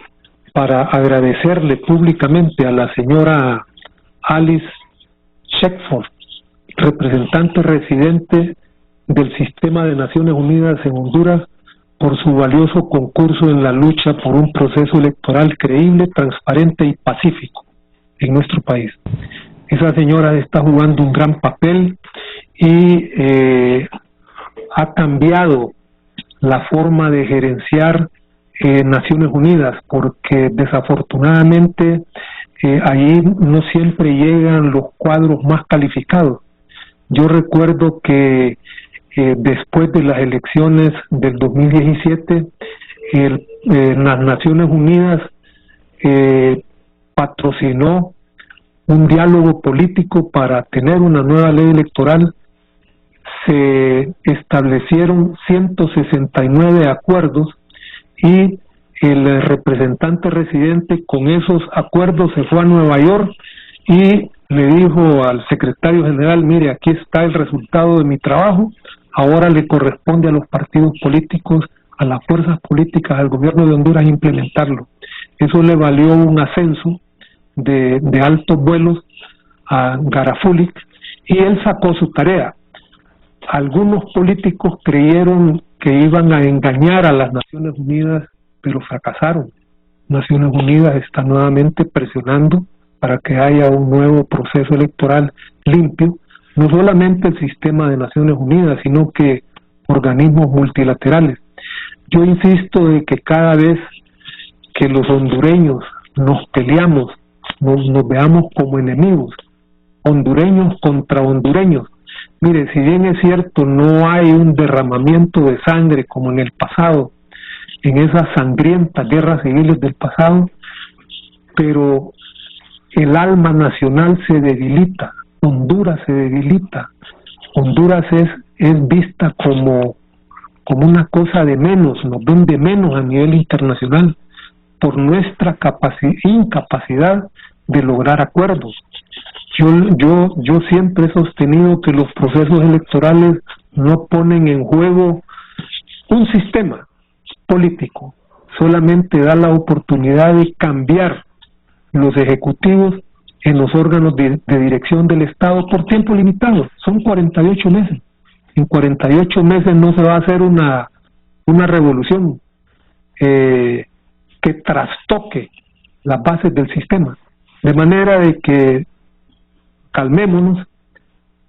para agradecerle públicamente a la señora Alice Sheckford, representante residente del Sistema de Naciones Unidas en Honduras, por su valioso concurso en la lucha por un proceso electoral creíble, transparente y pacífico en nuestro país. Esa señora está jugando un gran papel y ha cambiado la forma de gerenciar Naciones Unidas, porque desafortunadamente allí no siempre llegan los cuadros más calificados. Yo recuerdo que después de las elecciones del 2017, las Naciones Unidas patrocinó un diálogo político para tener una nueva ley electoral. Se establecieron 169 acuerdos y el representante residente con esos acuerdos se fue a Nueva York y le dijo al secretario general, mire, aquí está el resultado de mi trabajo, ahora le corresponde a los partidos políticos, a las fuerzas políticas, al gobierno de Honduras implementarlo. Eso le valió un ascenso de altos vuelos a Garafulik y él sacó su tarea. Algunos políticos creyeron que iban a engañar a las Naciones Unidas, pero fracasaron. Naciones Unidas está nuevamente presionando para que haya un nuevo proceso electoral limpio, no solamente el sistema de Naciones Unidas, sino que organismos multilaterales. Yo insisto de que cada vez que los hondureños nos peleamos, nos veamos como enemigos, hondureños contra hondureños. Mire, si bien es cierto, no hay un derramamiento de sangre como en el pasado, en esas sangrientas guerras civiles del pasado, pero el alma nacional se debilita, Honduras se debilita, Honduras es vista como como una cosa de menos, nos ven de menos a nivel internacional por nuestra incapacidad de lograr acuerdos. Yo siempre he sostenido que los procesos electorales no ponen en juego un sistema político, solamente da la oportunidad de cambiar los ejecutivos en los órganos de dirección del Estado por tiempo limitado. Son 48 meses. En 48 meses no se va a hacer una revolución que trastoque las bases del sistema. De manera de que calmémonos,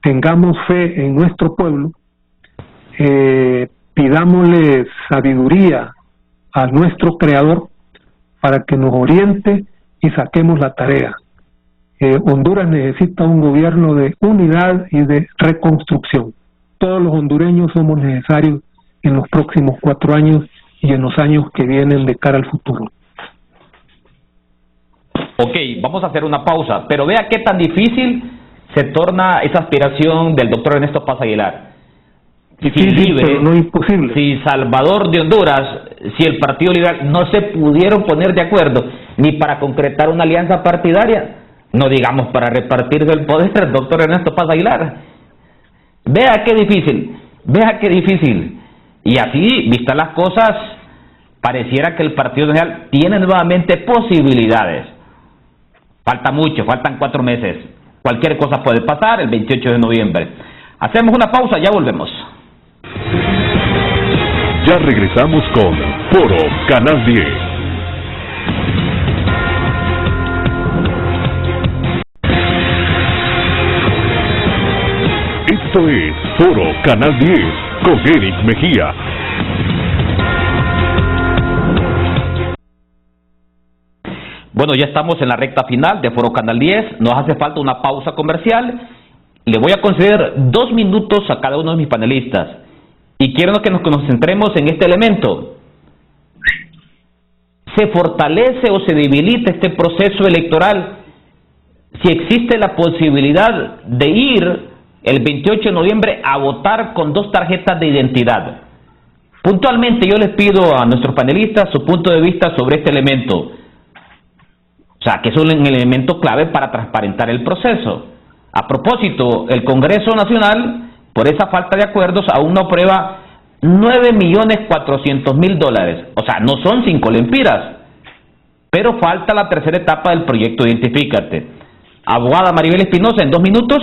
tengamos fe en nuestro pueblo, pidámosle sabiduría a nuestro Creador para que nos oriente y saquemos la tarea. Honduras necesita un gobierno de unidad y de reconstrucción. Todos los hondureños somos necesarios en los próximos 4 años y en los años que vienen de cara al futuro. Ok, vamos a hacer una pausa, pero vea qué tan difícil se torna esa aspiración del doctor Ernesto Paz Aguilar. Difícil, pero no imposible. Si Salvador de Honduras, si el Partido Liberal no se pudieron poner de acuerdo ni para concretar una alianza partidaria, no digamos para repartir el poder, el doctor Ernesto Paz Aguilar. Vea qué difícil. Y así, vistas las cosas, pareciera que el Partido Nacional tiene nuevamente posibilidades. Falta mucho, faltan 4 meses. Cualquier cosa puede pasar el 28 de noviembre. Hacemos una pausa, ya volvemos. Ya regresamos con Foro Canal 10. Esto es Foro Canal 10 con Eric Mejía. Bueno, ya estamos en la recta final de Foro Canal 10. Nos hace falta una pausa comercial. Le voy a conceder 2 minutos a cada uno de mis panelistas. Y quiero que nos concentremos en este elemento. ¿Se fortalece o se debilita este proceso electoral si existe la posibilidad de ir el 28 de noviembre a votar con 2 tarjetas de identidad? Puntualmente yo les pido a nuestros panelistas su punto de vista sobre este elemento. O sea, que es un elemento clave para transparentar el proceso. A propósito, el Congreso Nacional, por esa falta de acuerdos, aún no aprueba $9.400.000. O sea, no son 5 lempiras. Pero falta la tercera etapa del proyecto Identifícate. Abogada Maribel Espinosa, en 2 minutos.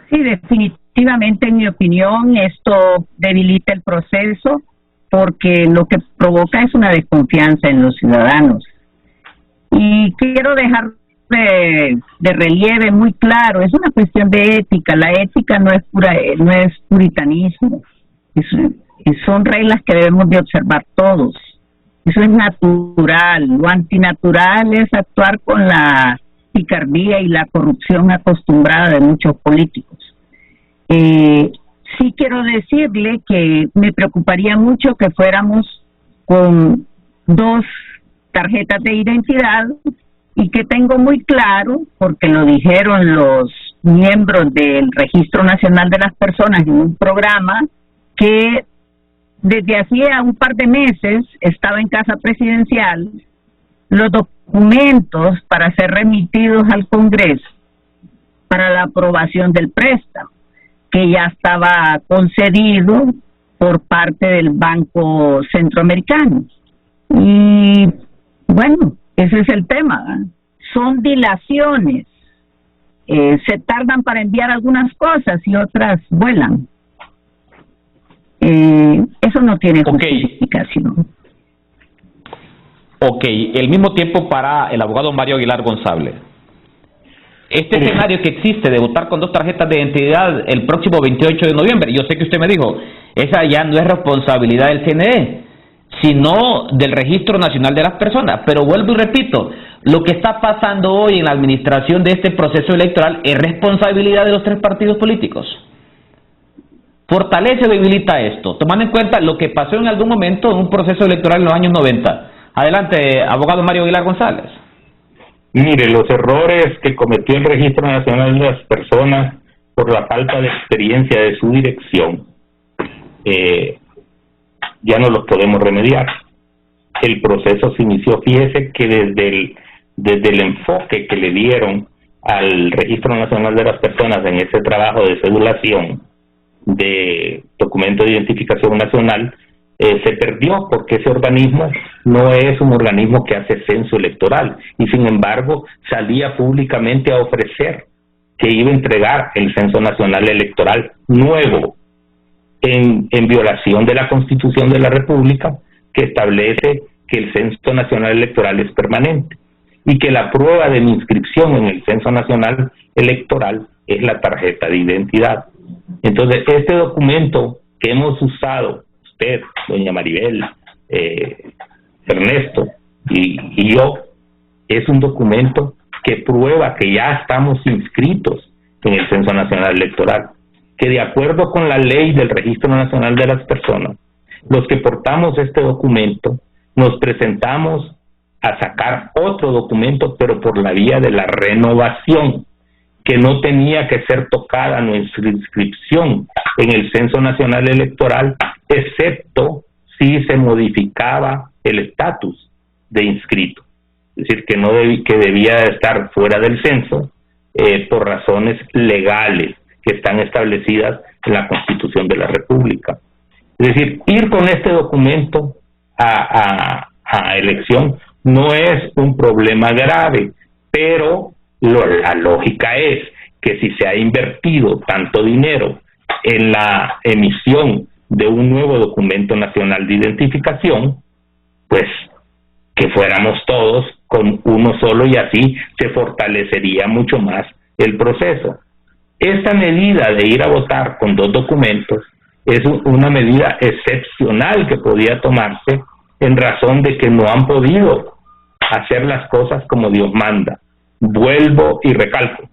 Sí, definitivamente, en mi opinión, esto debilita el proceso porque lo que provoca es una desconfianza en los ciudadanos. Y quiero dejar de relieve muy claro, es una cuestión de ética. La ética no es puritanismo, y son reglas que debemos de observar todos. Eso es natural. Lo antinatural es actuar con la picardía y la corrupción acostumbrada de muchos políticos. Sí quiero decirle que me preocuparía mucho que fuéramos con 2 tarjetas de identidad, y que tengo muy claro, porque lo dijeron los miembros del Registro Nacional de las Personas en un programa, que desde hacía un par de meses estaba en Casa Presidencial los documentos para ser remitidos al Congreso para la aprobación del préstamo, que ya estaba concedido por parte del Banco Centroamericano. Y bueno, ese es el tema, ¿eh? Son dilaciones. Se tardan para enviar algunas cosas y otras vuelan. Eso no tiene justificación. Ok, el mismo tiempo para el abogado Mario Aguilar González. Este escenario que existe de votar con 2 tarjetas de identidad el próximo 28 de noviembre, yo sé que usted me dijo, esa ya no es responsabilidad del CNE, sino del Registro Nacional de las Personas. Pero vuelvo y repito, lo que está pasando hoy en la administración de este proceso electoral es responsabilidad de los 3 partidos políticos. ¿Fortalece o debilita esto? Tomando en cuenta lo que pasó en algún momento en un proceso electoral en los años 90. Adelante, abogado Mario Aguilar González. Mire, los errores que cometió el Registro Nacional de las Personas por la falta de experiencia de su dirección ya no los podemos remediar. El proceso se inició, fíjese que desde el enfoque que le dieron al Registro Nacional de las Personas en ese trabajo de cedulación de documento de identificación nacional, se perdió, porque ese organismo no es un organismo que hace censo electoral, y sin embargo salía públicamente a ofrecer que iba a entregar el Censo Nacional Electoral nuevo, en violación de la Constitución de la República, que establece que el Censo Nacional Electoral es permanente y que la prueba de mi inscripción en el Censo Nacional Electoral es la tarjeta de identidad. Entonces, este documento que hemos usado, usted, doña Maribel, Ernesto y yo, es un documento que prueba que ya estamos inscritos en el Censo Nacional Electoral, que de acuerdo con la ley del Registro Nacional de las Personas, los que portamos este documento nos presentamos a sacar otro documento, pero por la vía de la renovación, que no tenía que ser tocada nuestra inscripción en el Censo Nacional Electoral, excepto si se modificaba el estatus de inscrito. Es decir, que debía estar fuera del censo por razones legales que están establecidas en la Constitución de la República. Es decir, ir con este documento a elección no es un problema grave, pero la lógica es que si se ha invertido tanto dinero en la emisión de un nuevo documento nacional de identificación, pues que fuéramos todos con uno solo, y así se fortalecería mucho más el proceso. Esta medida de ir a votar con dos documentos es una medida excepcional que podía tomarse en razón de que no han podido hacer las cosas como Dios manda. Vuelvo y recalco: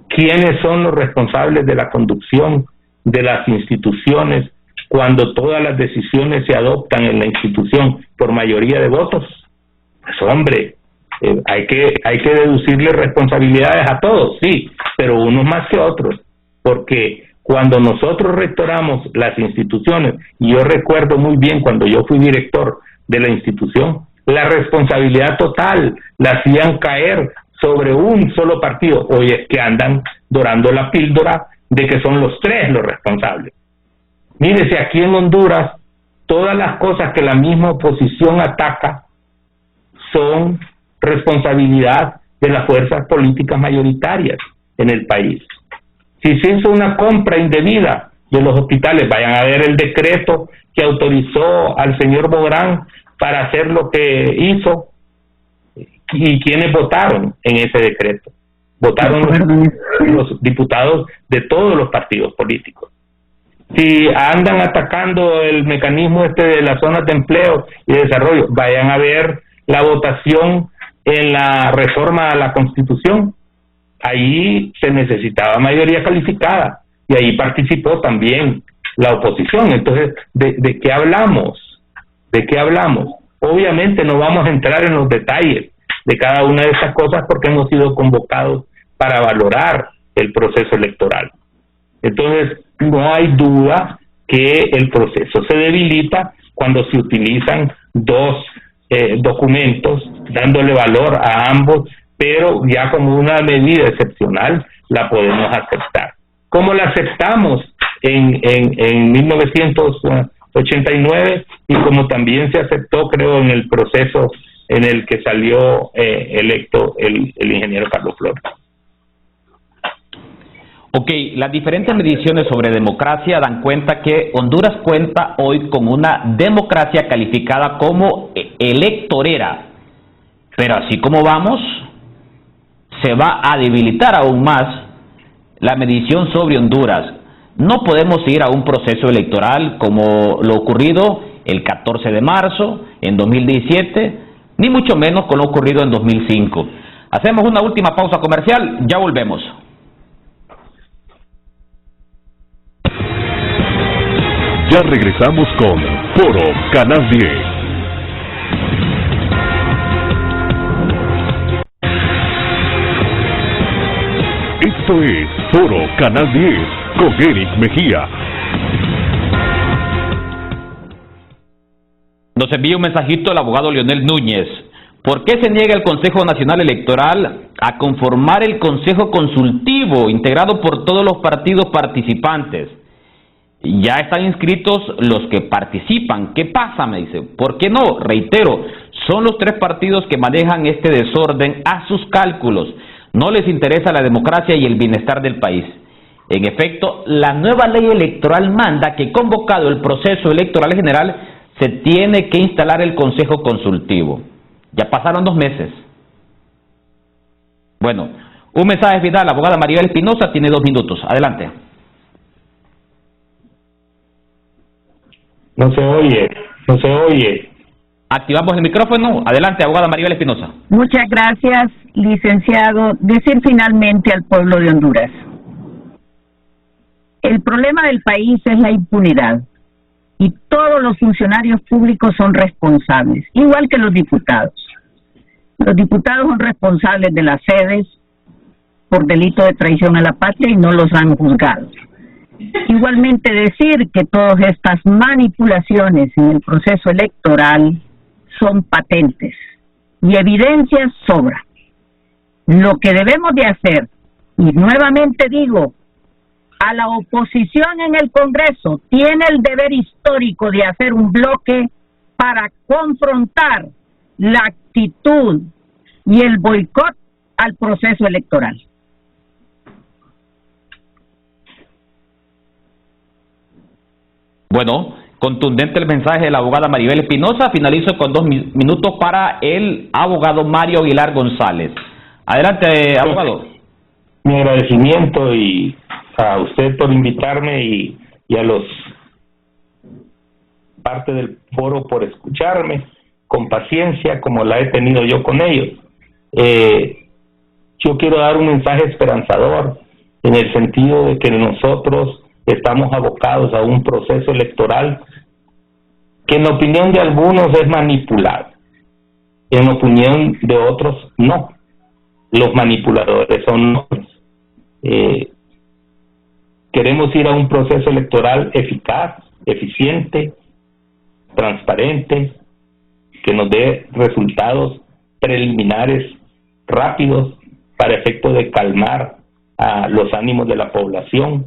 ¿quiénes son los responsables de la conducción de las instituciones cuando todas las decisiones se adoptan en la institución por mayoría de votos? Pues hombre, hay que deducirle responsabilidades a todos, sí, pero unos más que otros, porque cuando nosotros rectoramos las instituciones, y yo recuerdo muy bien cuando yo fui director de la institución, la responsabilidad total la hacían caer sobre un solo partido. Hoy es que andan dorando la píldora de que son los tres los responsables. Mírese, aquí en Honduras, todas las cosas que la misma oposición ataca son responsabilidad de las fuerzas políticas mayoritarias en el país. Si se hizo una compra indebida de los hospitales, vayan a ver el decreto que autorizó al señor Bográn para hacer lo que hizo, y quienes votaron en ese decreto. Votaron los diputados de todos los partidos políticos. Si andan atacando el mecanismo de las zonas de empleo y desarrollo, vayan a ver la votación en la reforma a la Constitución. Ahí se necesitaba mayoría calificada y ahí participó también la oposición. Entonces, ¿de qué hablamos? ¿De qué hablamos? Obviamente no vamos a entrar en los detalles de cada una de esas cosas porque hemos sido convocados para valorar el proceso electoral. Entonces, no hay duda que el proceso se debilita cuando se utilizan dos documentos, dándole valor a ambos, pero ya como una medida excepcional la podemos aceptar. ¿Cómo la aceptamos en 1989 y como también se aceptó, creo, en el proceso en el que salió electo el ingeniero Carlos Flores? Ok, las diferentes mediciones sobre democracia dan cuenta que Honduras cuenta hoy con una democracia calificada como electorera, pero así como vamos, se va a debilitar aún más la medición sobre Honduras. No podemos ir a un proceso electoral como lo ocurrido el 14 de marzo en 2017, ni mucho menos con lo ocurrido en 2005. Hacemos una última pausa comercial, ya volvemos. Ya regresamos con Foro Canal 10. Esto es Foro Canal 10 con Eric Mejía. Nos envía un mensajito el abogado Leonel Núñez. ¿Por qué se niega el Consejo Nacional Electoral a conformar el Consejo Consultivo integrado por todos los partidos participantes? Ya están inscritos los que participan. ¿Qué pasa? Me dice. ¿Por qué no? Reitero, son los 3 partidos que manejan este desorden a sus cálculos. No les interesa la democracia y el bienestar del país. En efecto, la nueva ley electoral manda que, convocado el proceso electoral general, se tiene que instalar el Consejo Consultivo. Ya pasaron 2 meses. Bueno, un mensaje final. La abogada Maribel Espinosa tiene 2 minutos. Adelante. No se oye, no se oye. Activamos el micrófono. Adelante, abogada Maribel Espinosa. Muchas gracias, licenciado. Decir finalmente al pueblo de Honduras: el problema del país es la impunidad y todos los funcionarios públicos son responsables, igual que los diputados. Los diputados son responsables de las sedes por delito de traición a la patria y no los han juzgado. Igualmente decir que todas estas manipulaciones en el proceso electoral son patentes y evidencias sobran. Lo que debemos de hacer, y nuevamente digo, a la oposición en el Congreso tiene el deber histórico de hacer un bloque para confrontar la actitud y el boicot al proceso electoral. Bueno, contundente el mensaje de la abogada Maribel Espinosa. Finalizo con 2 minutos para el abogado Mario Aguilar González. Adelante, abogado. Mi agradecimiento y a usted por invitarme y a los parte del foro por escucharme con paciencia como la he tenido yo con ellos. Yo quiero dar un mensaje esperanzador en el sentido de que nosotros estamos abocados a un proceso electoral que en la opinión de algunos es manipulado, en la opinión de otros no. Los manipuladores son nosotros. Queremos ir a un proceso electoral eficaz, eficiente, transparente, que nos dé resultados preliminares rápidos para efecto de calmar a los ánimos de la población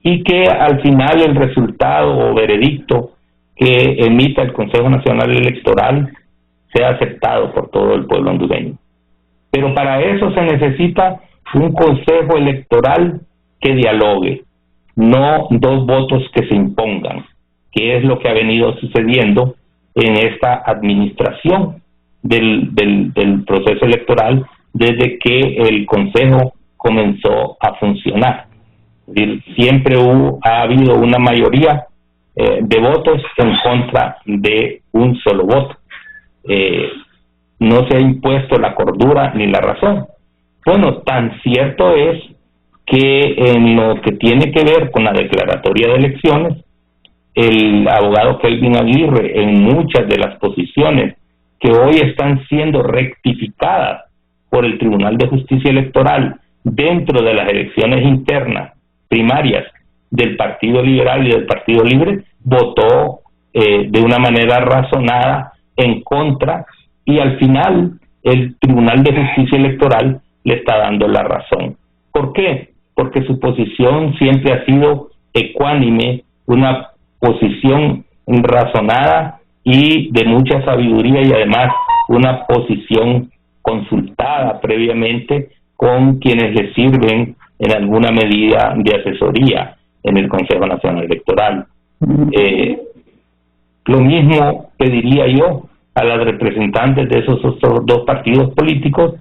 y que al final el resultado o veredicto que emita el Consejo Nacional Electoral sea aceptado por todo el pueblo hondureño. Pero para eso se necesita un consejo electoral que dialogue, no 2 votos que se impongan, que es lo que ha venido sucediendo en esta administración del proceso electoral desde que el Consejo comenzó a funcionar. Es decir, siempre ha habido una mayoría de votos en contra de un solo voto. No se ha impuesto la cordura ni la razón. Bueno, tan cierto es que en lo que tiene que ver con la declaratoria de elecciones, el abogado Kelvin Aguirre, en muchas de las posiciones que hoy están siendo rectificadas por el Tribunal de Justicia Electoral dentro de las elecciones internas primarias del Partido Liberal y del Partido Libre, votó de una manera razonada en contra, y al final el Tribunal de Justicia Electoral le está dando la razón. ¿Por qué? Porque su posición siempre ha sido ecuánime, una posición razonada y de mucha sabiduría, y además una posición consultada previamente con quienes le sirven en alguna medida de asesoría en el Consejo Nacional Electoral. Lo mismo pediría yo a las representantes de esos 2 partidos políticos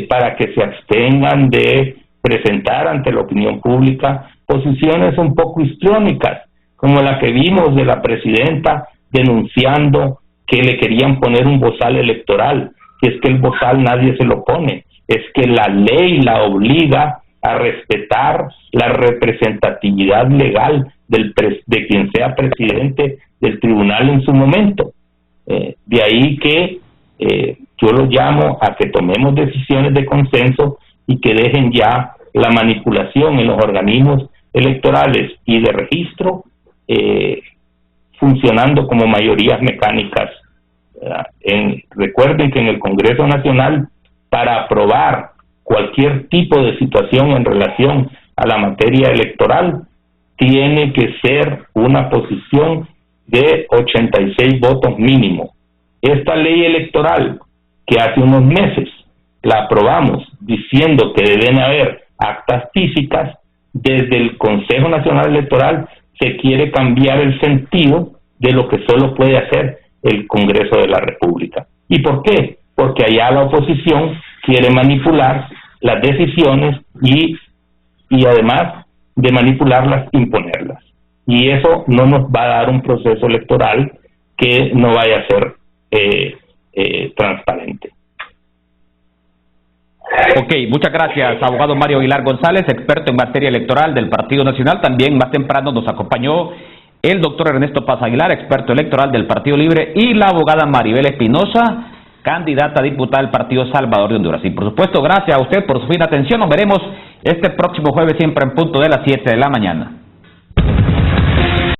para que se abstengan de presentar ante la opinión pública posiciones un poco histriónicas, como la que vimos de la presidenta denunciando que le querían poner un bozal electoral, y es que el bozal nadie se lo pone, es que la ley la obliga a respetar la representatividad legal de quien sea presidente del tribunal en su momento. De ahí que yo los llamo a que tomemos decisiones de consenso y que dejen ya la manipulación en los organismos electorales y de registro funcionando como mayorías mecánicas. Recuerden que en el Congreso Nacional, para aprobar cualquier tipo de situación en relación a la materia electoral, tiene que ser una posición de 86 votos mínimo. Esta ley electoral, que hace unos meses la aprobamos diciendo que deben haber actas físicas, desde el Consejo Nacional Electoral se quiere cambiar el sentido de lo que solo puede hacer el Congreso de la República. ¿Y por qué? Porque allá la oposición quiere manipular las decisiones y además de manipularlas, imponerlas. Y eso no nos va a dar un proceso electoral que no vaya a ser transparente. Ok, muchas gracias, abogado Mario Aguilar González, experto en materia electoral del Partido Nacional. También más temprano nos acompañó el doctor Ernesto Paz Aguilar, experto electoral del Partido Libre, y la abogada Maribel Espinosa, candidata a diputada del Partido Salvador de Honduras. Y por supuesto, gracias a usted por su fina atención. Nos veremos este próximo jueves siempre en punto de las 7 de la mañana.